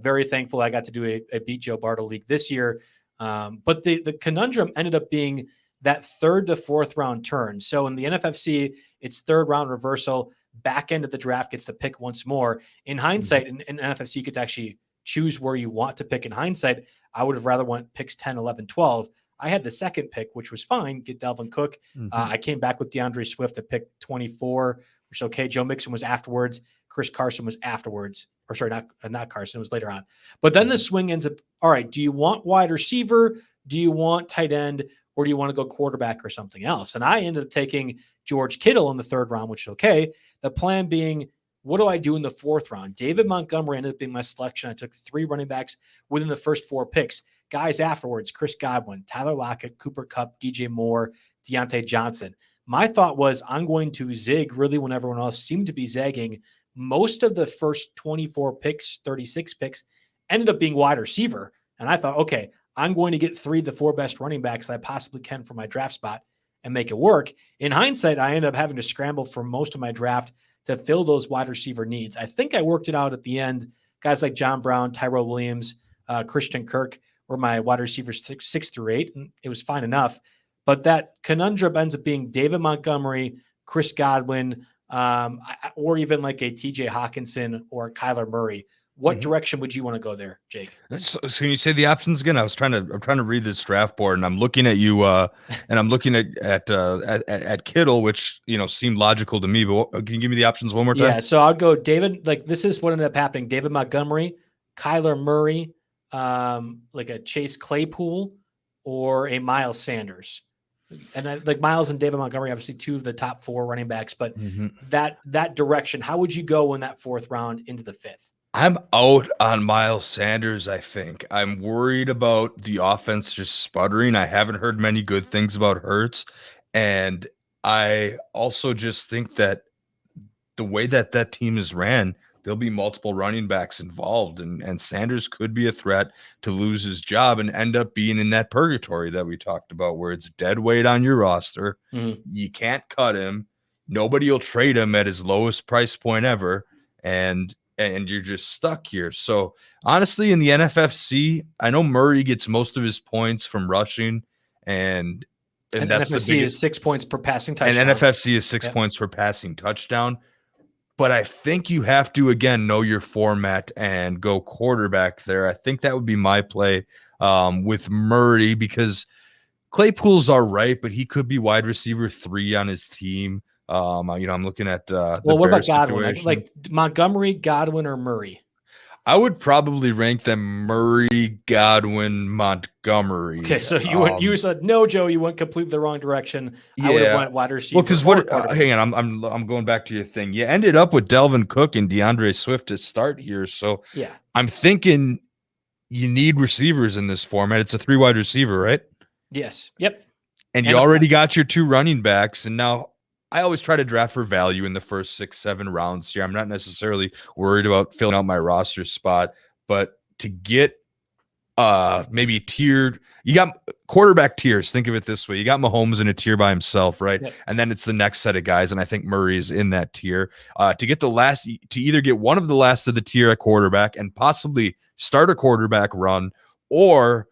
Very thankful I got to do a Beat Joe Bartle League this year. But the conundrum ended up being that 3rd to 4th round turn. So in the NFFC, it's 3rd round reversal. Back end of the draft gets to pick once more. In hindsight, in NFFC, you could actually choose where you want to pick. In hindsight, I would have rather went picks 10, 11, 12. I had the 2nd pick, which was fine, get Dalvin Cook. I came back with DeAndre Swift at pick 24, which is okay. Joe Mixon was afterwards. Chris Carson was afterwards. Or sorry, not Carson. It was later on. But then the swing ends up, all right, do you want wide receiver? Do you want tight end? Or do you want to go quarterback or something else? And I ended up taking George Kittle in the 3rd round, which is okay. The plan being, what do I do in the 4th round? David Montgomery ended up being my selection. I took 3 running backs within the first 4 picks. Guys afterwards, Chris Godwin, Tyler Lockett, Cooper Kupp, DJ Moore, Deontay Johnson. My thought was I'm going to zig really when everyone else seemed to be zagging. Most of the first 24 picks, 36 picks, ended up being wide receiver. And I thought, okay, I'm going to get 3 of the 4 best running backs that I possibly can for my draft spot and make it work. In hindsight, I ended up having to scramble for most of my draft to fill those wide receiver needs. I think I worked it out at the end. Guys like John Brown, Tyrell Williams, Christian Kirk were my wide receivers 6 through 8, and it was fine enough. But that conundrum ends up being David Montgomery, Chris Godwin, or even like a TJ Hawkinson or Kyler Murray. What direction would you want to go there, Jake? So can you say the options again? I'm trying to read this draft board, and I'm looking at you, and I'm looking at Kittle, which seemed logical to me. But can you give me the options one more time? Yeah, so I'd go David. Like this is what ended up happening: David Montgomery, Kyler Murray, like a Chase Claypool, or a Miles Sanders. And like Miles and David Montgomery, obviously 2 of the top 4 running backs. But that direction, how would you go in that 4th round into the 5th? I'm out on Miles Sanders, I think. I'm worried about the offense just sputtering. I haven't heard many good things about Hurts. And I also just think that the way that that team is ran, there'll be multiple running backs involved, and Sanders could be a threat to lose his job and end up being in that purgatory that we talked about, where it's dead weight on your roster. You can't cut him. Nobody will trade him at his lowest price point ever, and you're just stuck here. So honestly, in the NFFC, I know Murray gets most of his points from rushing, and that's NFFC the biggest. is 6 points per passing touchdown. And NFFC is 6 points per passing touchdown. But I think you have to, again, know your format and go quarterback there. I think that would be my play with Murray, because Claypool's all right, but he could be wide receiver 3 on his team. I'm looking at what about Godwin? Like Montgomery, Godwin, or Murray? I would probably rank them Murray, Godwin, Montgomery. Okay, so you said no, Joe. You went completely the wrong direction. Yeah. I would have went wide receiver. Well, because hang on, I'm going back to your thing. You ended up with Delvin Cook and DeAndre Swift to start here, so yeah, I'm thinking you need receivers in this format. It's a 3 wide receiver, right? Yes. Yep. And you already got your 2 running backs, and now I always try to draft for value in the first 6-7 rounds here. I'm not necessarily worried about filling out my roster spot, but to get maybe tiered, you got quarterback tiers. Think of it this way: you got Mahomes in a tier by himself, right? Yep. And then it's the next set of guys, and I think Murray is in that tier. To get to either get one of the last of the tier at quarterback and possibly start a quarterback run, or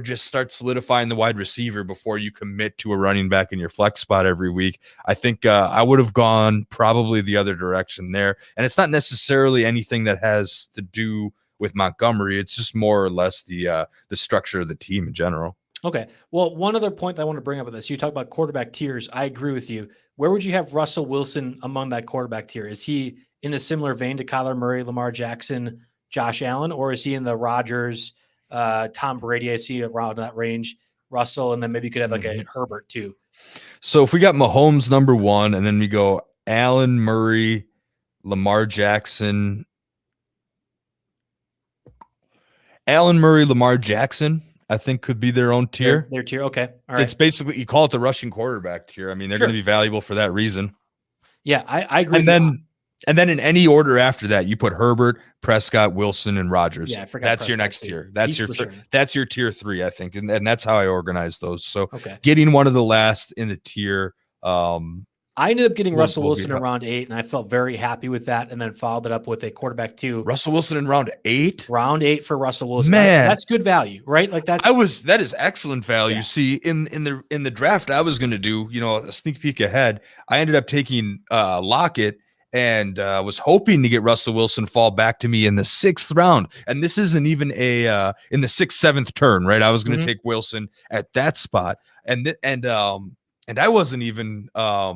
just start solidifying the wide receiver before you commit to a running back in your flex spot every week. I think I would have gone probably the other direction there. And it's not necessarily anything that has to do with Montgomery. It's just more or less the structure of the team in general. Okay. Well, one other point that I want to bring up with this, you talk about quarterback tiers. I agree with you. Where would you have Russell Wilson among that quarterback tier? Is he in a similar vein to Kyler Murray, Lamar Jackson, Josh Allen, or is he in the Rodgers, Tom Brady? I see around that range, Russell, and then maybe you could have like a Herbert too. So if we got Mahomes number 1, and then we go Allen, Murray, Lamar Jackson, I think could be their own tier. Their tier. Okay. All right. It's basically, you call it the rushing quarterback tier. I mean, they're going to be valuable for that reason. Yeah, I agree. And then in any order after that, you put Herbert, Prescott, Wilson, and Rodgers. Yeah, I forgot. That's your next tier. That's your tier 3, I think, and that's how I organize those. So getting one of the last in the tier. I ended up getting Russell Wilson in round 8, and I felt very happy with that. And then followed it up with a quarterback 2. Russell Wilson in round 8. Round 8 for Russell Wilson. Man, that's good value, right? Like that is excellent value. Yeah. See, in the draft I was going to do, a sneak peek ahead. I ended up taking Lockett. And was hoping to get Russell Wilson fall back to me in the 6th round. And this isn't even in the 6th, 7th turn, right? I was going to take Wilson at that spot. And I wasn't even I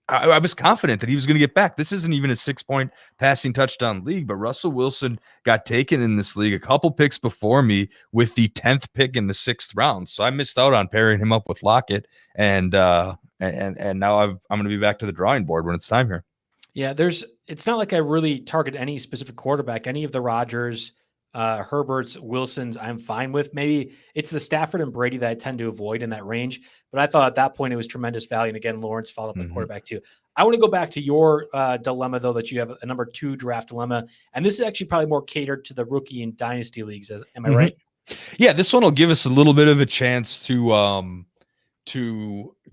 was confident that he was going to get back. This isn't even a 6-point passing touchdown league, but Russell Wilson got taken in this league a couple picks before me with the 10th pick in the 6th round. So I missed out on pairing him up with Lockett. And now I'm going to be back to the drawing board when it's time here. Yeah, it's not like I really target any specific quarterback. Any of the Rodgers, Herberts, Wilsons, I'm fine with. Maybe it's the Stafford and Brady that I tend to avoid in that range. But I thought at that point it was tremendous value. And again, Lawrence followed up at quarterback too. I want to go back to your dilemma, though, that you have a number 2 draft dilemma. And this is actually probably more catered to the rookie and dynasty leagues. Am I right? Yeah, this one will give us a little bit of a chance to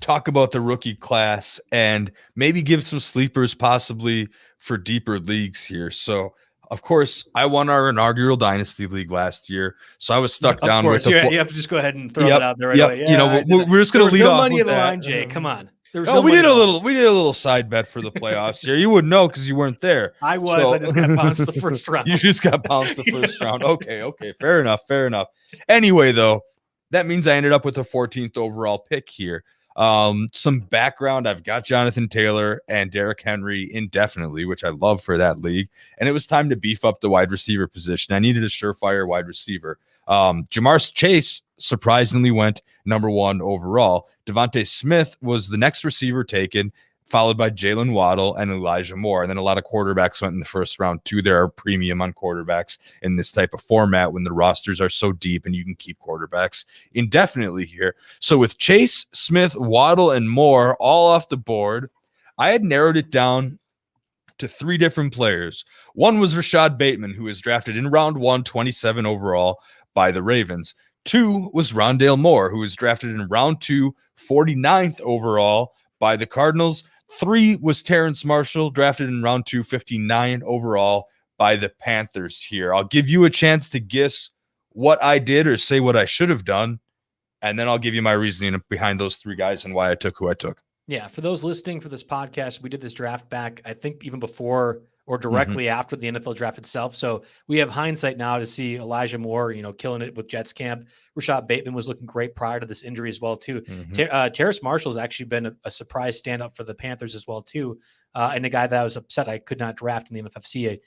talk about the rookie class and maybe give some sleepers possibly for deeper leagues here. So, of course, I won our inaugural dynasty league last year, so I was stuck down with you have to just go ahead and throw it out there right away. Yeah, we're just going to lead off money with in the that. line, Jay. Come on. We did a little side bet for the playoffs here. You wouldn't know because you weren't there. I was. So, I just got bounced the first round. You just got bounced the first round. Okay. Fair enough. Anyway, though, that means I ended up with the 14th overall pick here. Some background: I've got Jonathan Taylor and Derrick Henry indefinitely, which I love for that league. And it was time to beef up the wide receiver position. I needed a surefire wide receiver. Jamar Chase surprisingly went number 1 overall. Devontae Smith was the next receiver taken. followed by Jalen Waddle and Elijah Moore. And then a lot of quarterbacks went in the first round too. There are premium on quarterbacks in this type of format when the rosters are so deep and you can keep quarterbacks indefinitely here. So with Chase, Smith, Waddle, and Moore all off the board, I had narrowed it down to 3 different players. One was Rashad Bateman, who was drafted in round 1, 27 overall by the Ravens. 2 was Rondale Moore, who was drafted in round 2, 49th overall by the Cardinals. 3 was Terence Marshall, drafted in round 2, 59 overall by the Panthers here. I'll give you a chance to guess what I did or say what I should have done, and then I'll give you my reasoning behind those 3 guys and why I took who I took. Yeah, for those listening for this podcast, we did this draft back, I think, even before or directly after the NFL draft itself. So we have hindsight now to see Elijah Moore, killing it with Jets camp. Rashad Bateman was looking great prior to this injury as well, too. Terrace Marshall has actually been a surprise stand-up for the Panthers as well, too. And a guy that I was upset I could not draft in the NFFC.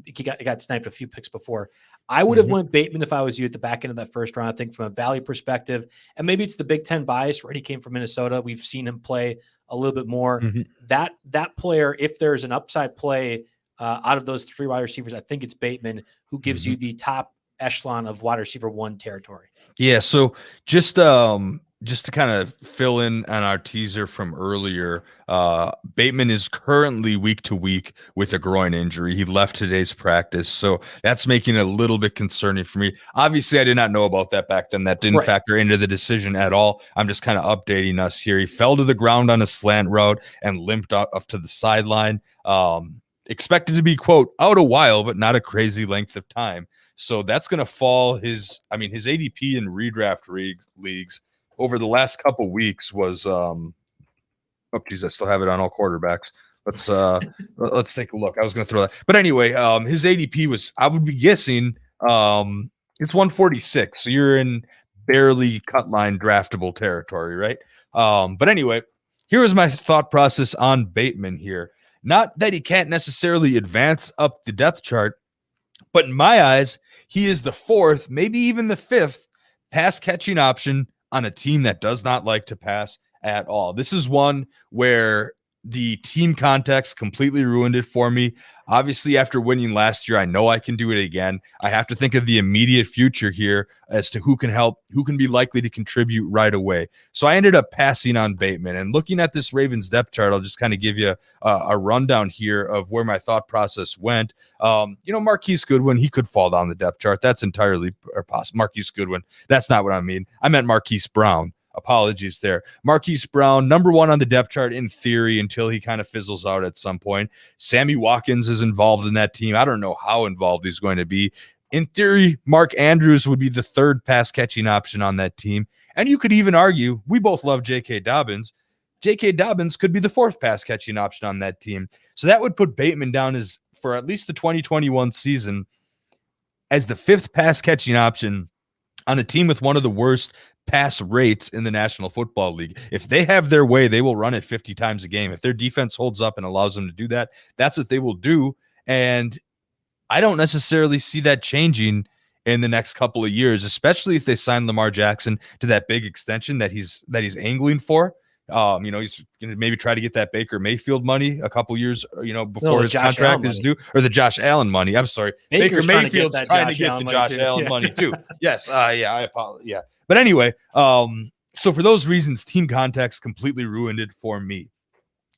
He got sniped a few picks before. I would have went Bateman if I was you at the back end of that first round, I think, from a value perspective. And maybe it's the Big Ten bias, right? He came from Minnesota. We've seen him play a little bit more. That player, if there's an upside play out of those 3 wide receivers, I think it's Bateman who gives you the top echelon of wide receiver 1 territory. Yeah, so just to kind of fill in on our teaser from earlier, Bateman is currently week to week with a groin injury. He left today's practice, so that's making it a little bit concerning for me. Obviously, I did not know about that back then. That didn't factor into the decision at all. I'm just kind of updating us here. He fell to the ground on a slant route and limped up to the sideline. Expected to be, quote, out a while, but not a crazy length of time. So that's going to fall his ADP in redraft leagues over the last couple weeks was I still have it on all quarterbacks. Let's take a look. I was going to throw that, but anyway, his ADP was, I would be guessing, it's 146. So you're in barely cut line draftable territory, right? But anyway, here is my thought process on Bateman here. Not that he can't necessarily advance up the depth chart, but in my eyes, he is the 4th, maybe even the 5th pass catching option on a team that does not like to pass at all. This is one where the team context completely ruined it for me. Obviously, after winning last year, I know I can do it again. I have to think of the immediate future here as to who can help, who can be likely to contribute right away. So I ended up passing on Bateman. And looking at this Ravens depth chart, I'll just kind of give you a rundown here of where my thought process went. Marquise Goodwin, he could fall down the depth chart. That's entirely possible. Marquise Goodwin, that's not what I mean. I meant Marquise Brown. Apologies there. Marquise Brown, number 1 on the depth chart in theory until he kind of fizzles out at some point. Sammy Watkins is involved in that team. I don't know how involved he's going to be. In theory, Mark Andrews would be the 3rd pass catching option on that team. And you could even argue, we both love J.K. Dobbins. J.K. Dobbins could be the 4th pass catching option on that team. So that would put Bateman down as, for at least the 2021 season, as the 5th pass catching option on a team with one of the worst pass rates in the National Football League. If they have their way, they will run it 50 times a game. If their defense holds up and allows them to do that, that's what they will do. And I don't necessarily see that changing in the next couple of years, especially if they sign Lamar Jackson to that big extension that he's angling for. He's going to maybe try to get that Baker Mayfield money a couple years, before his contract is due, or the Josh Allen money. I'm sorry. Baker Mayfield's trying to get the Josh Allen money too. Yes. I apologize. Yeah. But anyway, so for those reasons, team context completely ruined it for me.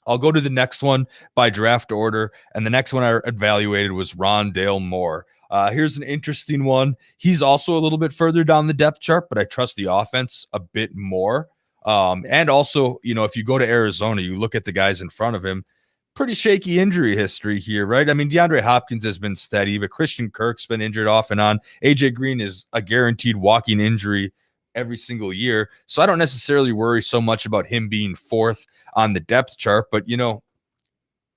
I'll go to the next one by draft order. And the next one I evaluated was Rondale Moore. Here's an interesting one. He's also a little bit further down the depth chart, but I trust the offense a bit more. And also, if you go to Arizona, you look at the guys in front of him, pretty shaky injury history here, right? I mean, DeAndre Hopkins has been steady, but Christian Kirk's been injured off and on. AJ Green is a guaranteed walking injury every single year. So I don't necessarily worry so much about him being 4th on the depth chart. But,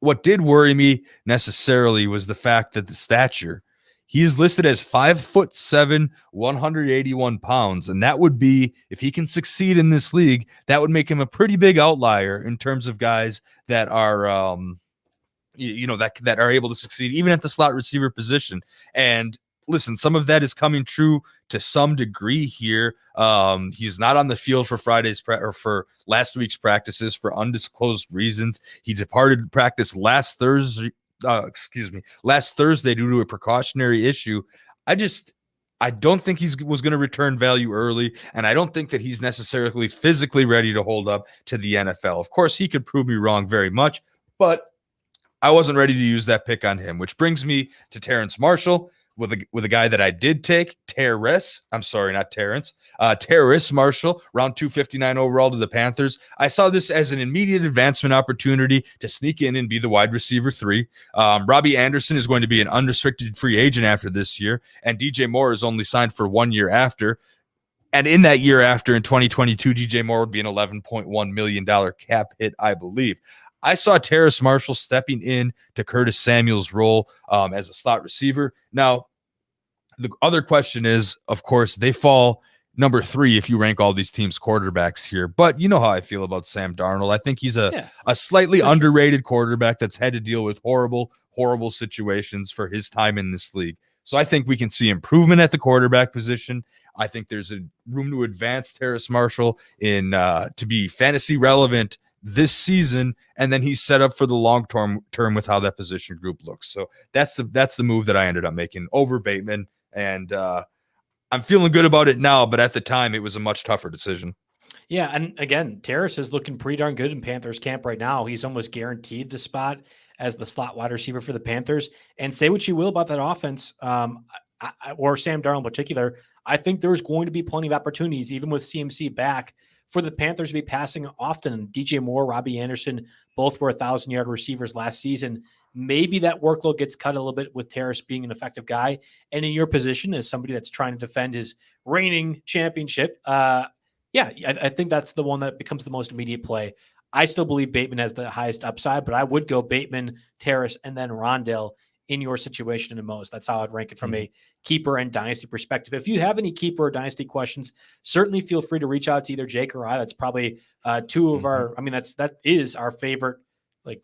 what did worry me necessarily was the fact that the stature, he is listed as 5'7", 181 pounds. And that would be, if he can succeed in this league, that would make him a pretty big outlier in terms of guys that are, that are able to succeed even at the slot receiver position. And listen, some of that is coming true to some degree here. He's not on the field for or for last week's practices for undisclosed reasons. He departed practice last Thursday due to a precautionary issue. I don't think was going to return value early, and I don't think that he's necessarily physically ready to hold up to the NFL. Of course, he could prove me wrong very much, but I wasn't ready to use that pick on him, which brings me to Terence Marshall with a guy that I did take, Terence Marshall, round 259 overall to the Panthers. I saw this as an immediate advancement opportunity to sneak in and be the wide receiver 3. Robbie Anderson is going to be an unrestricted free agent after this year, and DJ Moore is only signed for 1 year after. And in that year after, in 2022, DJ Moore would be an $11.1 million cap hit, I believe. I saw Terence Marshall stepping in to Curtis Samuel's role as a slot receiver. Now, the other question is, of course, they fall number 3 if you rank all these teams' quarterbacks here. But you know how I feel about Sam Darnold. I think he's a slightly underrated quarterback that's had to deal with horrible situations for his time in this league. So I think we can see improvement at the quarterback position. I think there's a room to advance Terence Marshall in to be fantasy relevant this season, and then he's set up for the long term with how that position group looks. So that's the move that I ended up making over Bateman, and I'm feeling good about it now, but at the time it was a much tougher decision. Yeah, and again, Terrace is looking pretty darn good in Panthers camp right now. He's almost guaranteed the spot as the slot wide receiver for the Panthers. And say what you will about that offense, or Sam Darnold in particular, I think there's going to be plenty of opportunities, even with CMC back, for the Panthers to be passing often. DJ Moore, Robbie Anderson, both were 1,000-yard receivers last season. Maybe that workload gets cut a little bit with Terrace being an effective guy. And in your position as somebody that's trying to defend his reigning championship, I think that's the one that becomes the most immediate play. I still believe Bateman has the highest upside, but I would go Bateman, Terrace, and then Rondale in your situation in the most. That's how I'd rank it from a keeper and dynasty perspective. If you have any keeper or dynasty questions, certainly feel free to reach out to either Jake or I. That's probably two of our, that is our favorite, like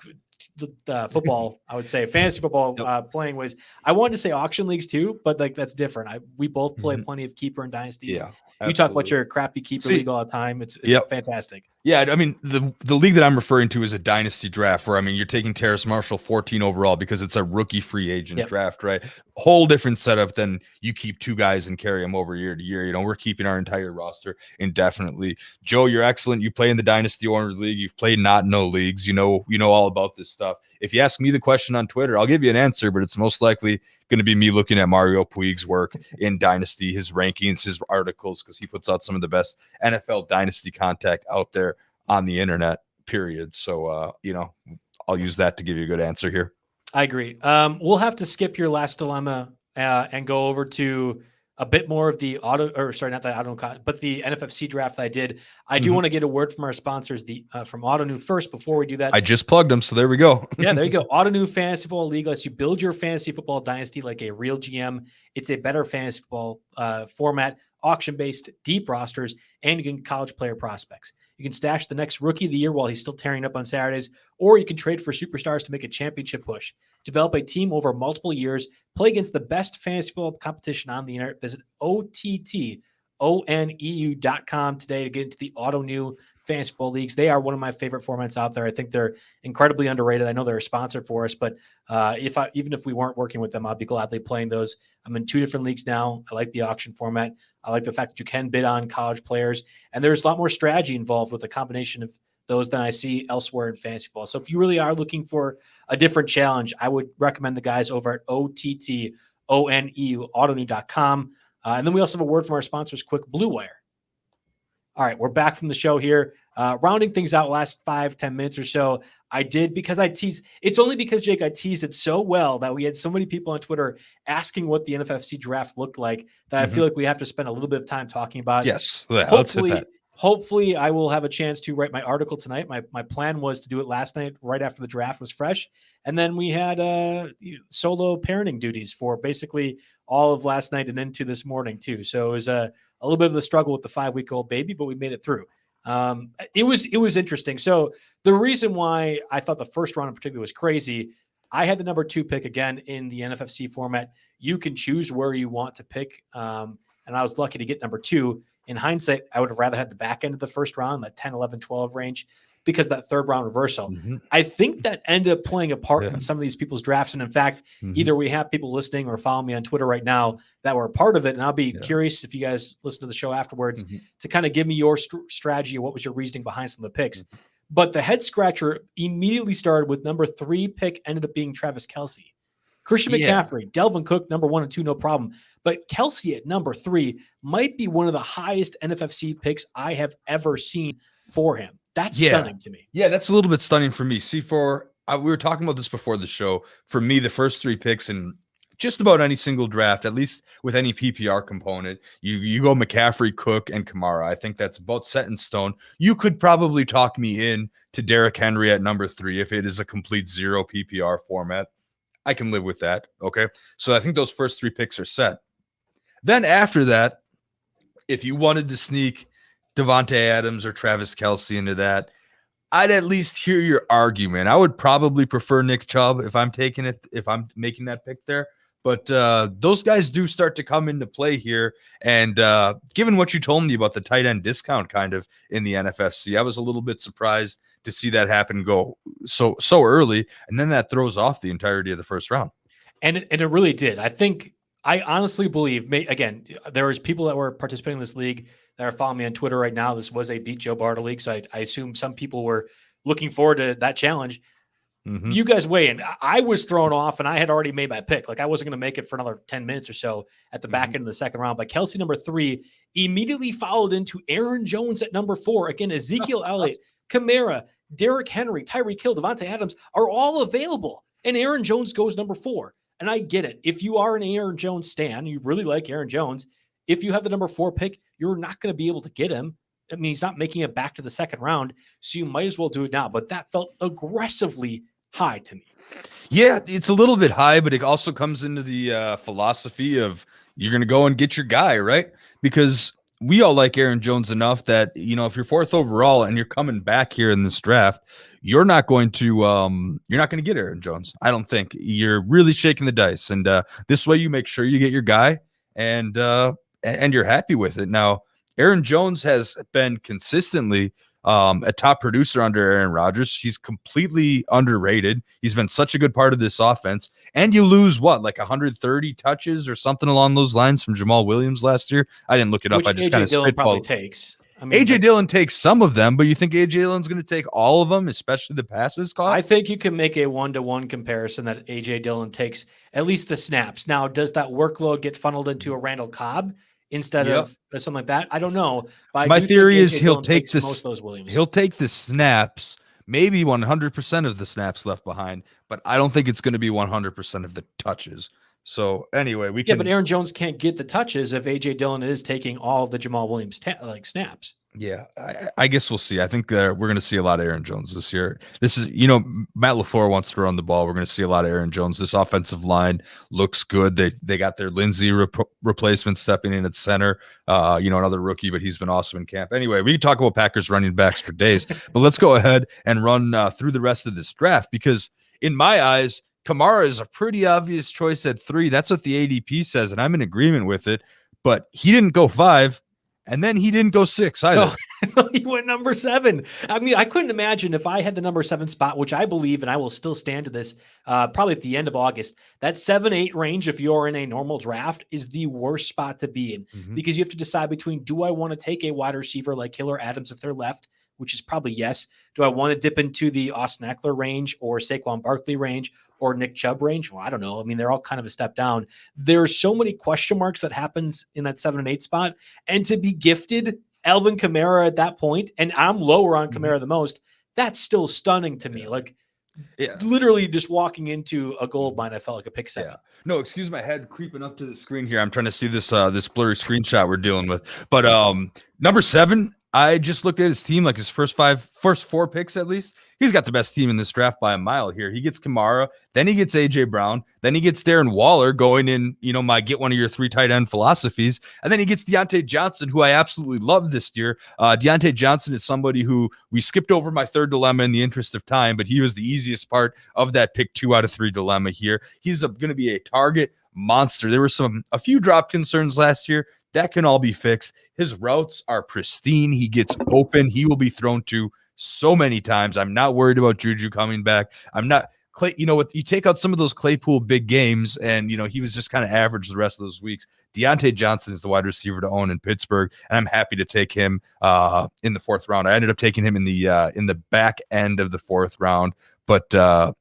the football, I would say fantasy football playing ways. I wanted to say auction leagues too, but like that's different. We both play plenty of keeper and dynasties. Yeah. You talk about your crappy keeper league all the time. It's fantastic. Yeah, I mean, the league that I'm referring to is a dynasty draft where, you're taking Terence Marshall 14 overall because it's a rookie free agent draft, right? Whole different setup than you keep 2 guys and carry them over year to year. We're keeping our entire roster indefinitely. Joe, you're excellent. You play in the Dynasty Owner League. You've played not no leagues. You know all about this stuff. If you ask me the question on Twitter, I'll give you an answer, but it's most likely going to be me looking at Mario Puig's work in Dynasty, his rankings, his articles, because he puts out some of the best NFL Dynasty content out there on the internet, period. So, I'll use that to give you a good answer here. I agree. We'll have to skip your last dilemma and go over to a bit more of the but the NFFC draft that I did. I do want to get a word from our sponsors, from AutoNew first. Before we do that, I just plugged them, so there we go. Yeah, there you go. AutoNew Fantasy Football League lets you build your fantasy football dynasty like a real GM. It's a better fantasy football format, auction-based, deep rosters, and you can college player prospects. You can stash the next rookie of the year while he's still tearing up on Saturdays, or you can trade for superstars to make a championship push. Develop a team over multiple years. Play against the best fantasy football competition on the internet. Visit OTTONEU.com today to get into the AutoNew Fantasy Football Leagues. They are one of my favorite formats out there. I think they're incredibly underrated. I know they're a sponsor for us, but even if we weren't working with them, I'd be gladly playing those. I'm in 2 different leagues now. I like the auction format. I like the fact that you can bid on college players, and there's a lot more strategy involved with a combination of those than I see elsewhere in fantasy football. So if you really are looking for a different challenge, I would recommend the guys over at OTTONEU, AutoNew.com. And then we also have a word from our sponsors, Quick Blue Wire. All right, we're back from the show here. Rounding things out last 5-10 minutes or so, I did because I teased. It's only because, Jake, I teased it so well that we had so many people on Twitter asking what the NFFC draft looked like that I feel like we have to spend a little bit of time talking about. Yes, let's hit that. Hopefully I will have a chance to write my article tonight. My plan was to do it last night right after the draft was fresh. And then we had solo parenting duties for basically all of last night and into this morning too. So it was a little bit of the struggle with the 5-week-old baby, but we made it through. It was interesting. So the reason why I thought the first round in particular was crazy, I had the number 2 pick again in the NFFC format. You can choose where you want to pick. And I was lucky to get number 2. In hindsight, I would have rather had the back end of the first round, that 10, 11, 12 range, because that third round reversal. I think that ended up playing a part in some of these people's drafts. And in fact, either we have people listening or follow me on Twitter right now that were a part of it. And I'll be curious if you guys listen to the show afterwards to kind of give me your strategy. What was your reasoning behind some of the picks? But the head scratcher immediately started with number 3 pick ended up being Travis Kelce. Christian McCaffrey, Delvin Cook, number 1 and 2, no problem. But Kelce at number 3 might be one of the highest NFFC picks I have ever seen for him. That's stunning to me. Yeah, that's a little bit stunning for me. See, we were talking about this before the show. For me, the first 3 picks in just about any single draft, at least with any PPR component, you go McCaffrey, Cook, and Kamara. I think that's about set in stone. You could probably talk me in to Derrick Henry at number 3 if it is a complete 0 PPR format. I can live with that. Okay. So I think those first 3 picks are set. Then after that, if you wanted to sneak Devontae Adams or Travis Kelce into that, I'd at least hear your argument. I would probably prefer Nick Chubb if I'm making that pick there. But those guys do start to come into play here. And given what you told me about the tight end discount kind of in the NFFC, I was a little bit surprised to see that go so early. And then that throws off the entirety of the first round. And it really did. I honestly believe, again, there was people that were participating in this league that are following me on Twitter right now. This was a Beat Joe Bartel league, so I assume some people were looking forward to that challenge. You guys weigh in. I was thrown off, and I had already made my pick. Like, I wasn't going to make it for another 10 minutes or so at the back end of the second round. But Kelce, number 3, immediately followed into Aaron Jones at number 4. Again, Ezekiel Elliott, Kamara, Derrick Henry, Tyreek Hill, Devontae Adams are all available. And Aaron Jones goes number 4. And I get it. If you are an Aaron Jones stan, you really like Aaron Jones, if you have the number 4 pick, you're not going to be able to get him. I mean, he's not making it back to the second round, so you might as well do it now. But that felt aggressively high to me. Yeah, it's a little bit high, but it also comes into the philosophy of you're going to go and get your guy, right? Because we all like Aaron Jones enough that, if you're 4th overall and you're coming back here in this draft, you're not going to get Aaron Jones. I don't think. You're really shaking the dice. And this way you make sure you get your guy and you're happy with it. Now, Aaron Jones has been consistently a top producer under Aaron Rodgers. He's completely underrated. He's been such a good part of this offense. And you lose like 130 touches or something along those lines from Jamal Williams last year. I didn't look it up. Which I just kind of Dillon probably takes. AJ Dillon takes some of them, but you think AJ Dillon's going to take all of them, especially the passes caught? I think you can make a 1-to-1 comparison that AJ Dillon takes at least the snaps. Now, does that workload get funneled into a Randall Cobb instead of something like that? I don't know. But my theory is he'll take He'll take the snaps, maybe 100% of the snaps left behind, but I don't think it's going to be 100% of the touches. So anyway, but Aaron Jones can't get the touches if AJ Dillon is taking all the Jamal Williams snaps. Yeah, I guess we'll see. I think we're going to see a lot of Aaron Jones this year. This is, Matt LaFleur wants to run the ball. We're going to see a lot of Aaron Jones. This offensive line looks good. They got their Lindsey replacement stepping in at center. Another rookie, but he's been awesome in camp. Anyway, we can talk about Packers running backs for days, but let's go ahead and run through the rest of this draft because in my eyes, Kamara is a pretty obvious choice at 3. That's what the ADP says, and I'm in agreement with it. But he didn't go 5, and then he didn't go 6 either. No, he went number 7. I mean, I couldn't imagine if I had the number 7 spot, which I believe, and I will still stand to this, probably at the end of August, that 7-8 range, if you're in a normal draft, is the worst spot to be in because you have to decide between, do I want to take a wide receiver like Hill or Adams if they're left, which is probably yes. Do I want to dip into the Austin Eckler range or Saquon Barkley range or Nick Chubb range? Well, I don't know. I mean, they're all kind of a step down. There's so many question marks that happens in that 7 and 8 spot. And to be gifted Alvin Kamara at that point, and I'm lower on Kamara the most, that's still stunning to me. Like, literally just walking into a gold mine, I felt like a pick 7. Yeah. No, excuse my head creeping up to the screen here. I'm trying to see this blurry screenshot we're dealing with. But number 7, I just looked at his team, like his first four picks at least. He's got the best team in this draft by a mile here. He gets Kamara, then he gets AJ Brown, then he gets Darren Waller going in, my get one of your 3 tight end philosophies, and then he gets Deontay Johnson, who I absolutely love this year. Deontay Johnson is somebody who we skipped over my third dilemma in the interest of time, but he was the easiest part of that pick 2 out of 3 dilemma here. He's going to be a target monster. There were a few drop concerns last year. That can all be fixed. His routes are pristine. He gets open. He will be thrown to so many times. I'm not worried about Juju coming back. I'm not Clay. You take out some of those Claypool big games, and he was just kind of average the rest of those weeks. Deontay Johnson is the wide receiver to own in Pittsburgh, and I'm happy to take him in the 4th round. I ended up taking him in the back end of the 4th round. But I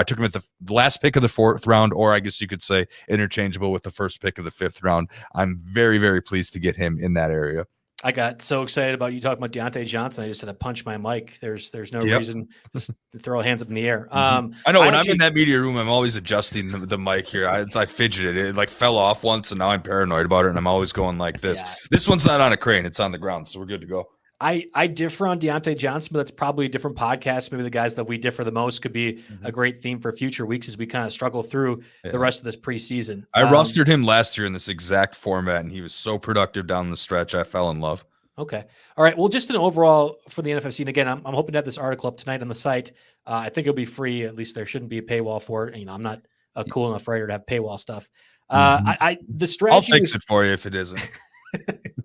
took him at the last pick of the 4th round, or I guess you could say interchangeable with the first pick of the 5th round. I'm very, very pleased to get him in that area. I got so excited about you talking about Deontay Johnson. I just had to punch my mic. There's no reason just to throw hands up in the air. I know when I'm in that media room, I'm always adjusting the mic here. I fidgeted. It like fell off once, and now I'm paranoid about it, and I'm always going like this. Yeah. This one's not on a crane. It's on the ground, so we're good to go. I differ on Deontay Johnson, but that's probably a different podcast. Maybe the guys that we differ the most could be a great theme for future weeks as we kind of struggle through the rest of this preseason. I rostered him last year in this exact format, and he was so productive down the stretch. I fell in love. Okay. All right. Well, just an overall for the NFFC. And again, I'm hoping to have this article up tonight on the site. I think it'll be free. At least there shouldn't be a paywall for it. I'm not a cool enough writer to have paywall stuff. The strategy. I'll fix it for you if it isn't.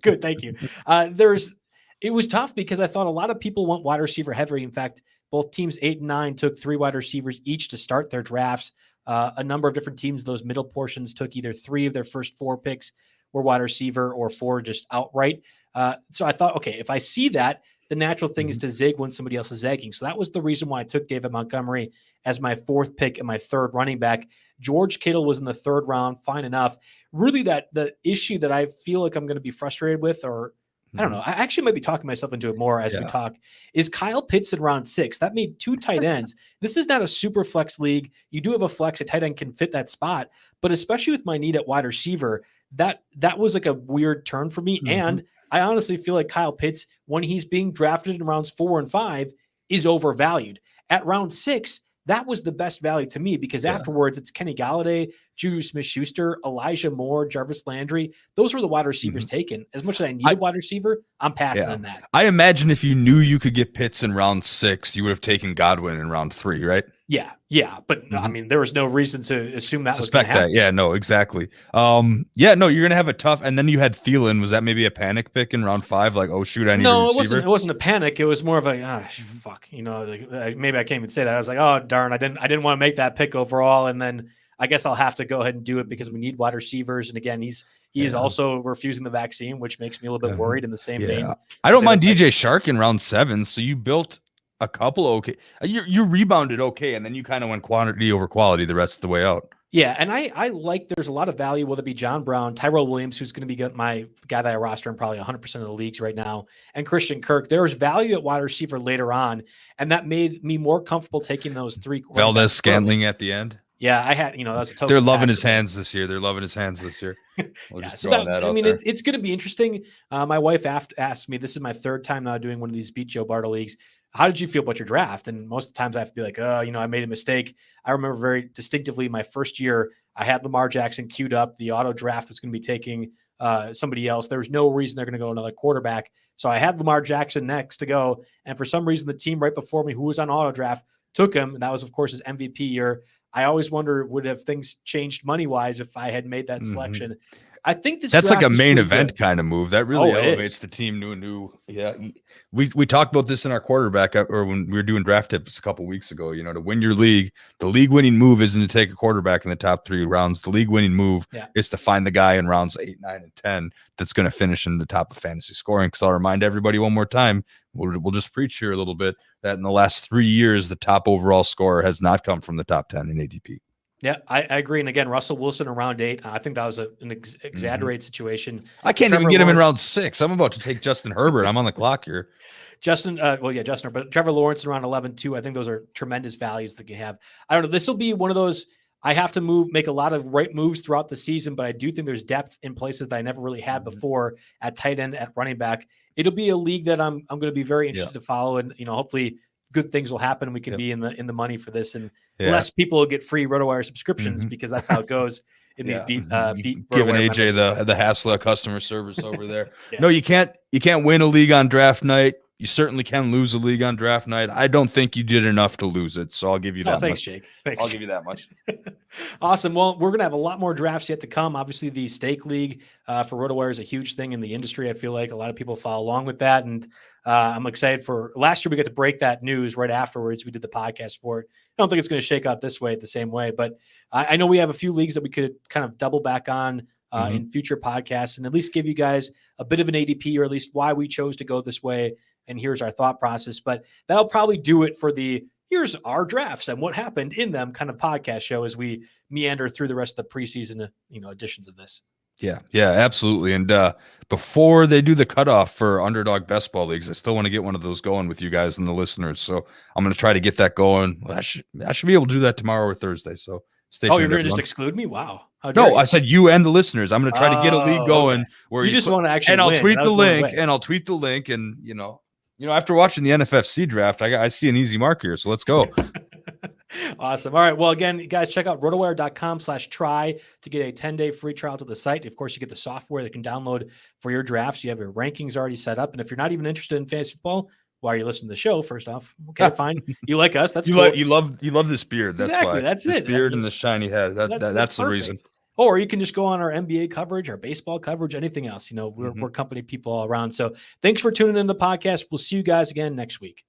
Good. Thank you. It was tough because I thought a lot of people went wide receiver heavy. In fact, both teams 8 and 9 took 3 wide receivers each to start their drafts. A number of different teams, those middle portions, took either 3 of their first 4 picks were wide receiver or 4 just outright. So I thought, okay, if I see that, the natural thing is to zig when somebody else is zagging. So that was the reason why I took David Montgomery as my 4th pick and my 3rd running back. George Kittle was in the 3rd round, fine enough. Really, the issue that I feel like I'm going to be frustrated with, or I don't know, I actually might be talking myself into it more as we talk, is Kyle Pitts in round 6. That made 2 tight ends. This is not a super flex league. You do have a flex. A tight end can fit that spot. But especially with my need at wide receiver, that was like a weird turn for me. And I honestly feel like Kyle Pitts, when he's being drafted in rounds 4 and 5, is overvalued. At round 6, that was the best value to me because afterwards it's Kenny Galladay, Juju Smith-Schuster, Elijah Moore, Jarvis Landry. Those were the wide receivers taken. As much as I need a wide receiver, I'm passing on that. I imagine if you knew you could get Pitts in round 6, you would have taken Godwin in round 3, right? Yeah. But I mean, there was no reason to assume that Suspect was going to happen. Yeah, no, exactly. You're going to have a tough, and then you had Thielen. Was that maybe a panic pick in round 5? Like, oh shoot, I need a receiver? It wasn't a panic. It was more of a, fuck, maybe I can't even say that. I was like, oh darn, I didn't want to make that pick overall. And then I guess I'll have to go ahead and do it because we need wide receivers. And again, he is also refusing the vaccine, which makes me a little bit worried in the same vein. I don't mind DJ Shark in round 7. So you built a couple okay. You rebounded okay, and then you kind of went quantity over quality the rest of the way out. Yeah, and I like there's a lot of value, whether it be John Brown, Tyrell Williams, who's going to be my guy that I roster in probably 100% of the leagues right now, and Christian Kirk. There's value at wide receiver later on, and that made me more comfortable taking those 3. Valdez Scantling at the end. Yeah, I had, that was a total. They're loving his hands this year. We'll just throw that out there. It's going to be interesting. My wife asked me, this is my 3rd time now doing one of these Beat Joe Bartle leagues. How did you feel about your draft? And most of the times I have to be like, I made a mistake. I remember very distinctively my first year, I had Lamar Jackson queued up. The auto draft was going to be taking somebody else. There was no reason they're going to go another quarterback. So I had Lamar Jackson next to go. And for some reason, the team right before me who was on auto draft took him. And that was, of course, his MVP year. I always wonder, would have things changed money-wise if I had made that selection? I think that's like a main event kind of move. That really elevates the team to a new. Yeah, we talked about this in our quarterback or when we were doing draft tips a couple weeks ago. To win your league, the league-winning move isn't to take a quarterback in the top 3 rounds. The league-winning move is to find the guy in rounds 8, 9, and 10 that's going to finish in the top of fantasy scoring. Because I'll remind everybody one more time, we'll just preach here a little bit that in the last 3 years, the top overall scorer has not come from the top 10 in ADP. Yeah, I agree. And again, Russell Wilson in round 8, I think that was an exaggerated situation. I can't even get him in round 6. I'm about to take Justin Herbert. I'm on the clock here. Justin, but Trevor Lawrence in round 11 too. I think those are tremendous values that you have. I don't know. This will be one of those. I have to make a lot of right moves throughout the season, but I do think there's depth in places that I never really had before at tight end, at running back. It'll be a league that I'm going to be very interested to follow, and hopefully good things will happen. We can be in the money for this, and less people will get free RotoWire subscriptions because that's how it goes in these beat giving AJ the hassle of customer service over there. Yeah. No, you can't win a league on draft night. You certainly can lose a league on draft night. I don't think you did enough to lose it, so I'll give you that. Thanks, much. Jake. Thanks. I'll give you that much. Awesome. Well, we're going to have a lot more drafts yet to come. Obviously, the stake league for RotoWire is a huge thing in the industry. I feel like a lot of people follow along with that, and I'm excited for last year. We got to break that news right afterwards. We did the podcast for it. I don't think it's going to shake out this way the same way, but I know we have a few leagues that we could kind of double back on in future podcasts and at least give you guys a bit of an ADP, or at least why we chose to go this way. And here's our thought process, but that'll probably do it for the here's our drafts and what happened in them kind of podcast show as we meander through the rest of the preseason, editions of this. Yeah, absolutely. And before they do the cutoff for underdog best ball leagues, I still want to get one of those going with you guys and the listeners. So I'm going to try to get that going. I should be able to do that tomorrow or Thursday. So stay tuned. Oh, you're going to just exclude me? Wow. No, I said you and the listeners. I'm going to try to get a league going where you just want to actually. And I'll tweet the link, and after watching the NFFC draft, I see an easy mark here. So let's go. Awesome. All right. Well, again, guys, check out rotowire.com/try to get a 10-day free trial to the site. Of course, you get the software that you can download for your drafts. You have your rankings already set up. And if you're not even interested in fantasy football, why are you listening to the show? First off, okay, fine. You like us. That's cool. You love this beard. That's exactly, why. That's this it. beard and the shiny head. That's the reason. Or you can just go on our NBA coverage, our baseball coverage, anything else. We're company people all around. So thanks for tuning in to the podcast. We'll see you guys again next week.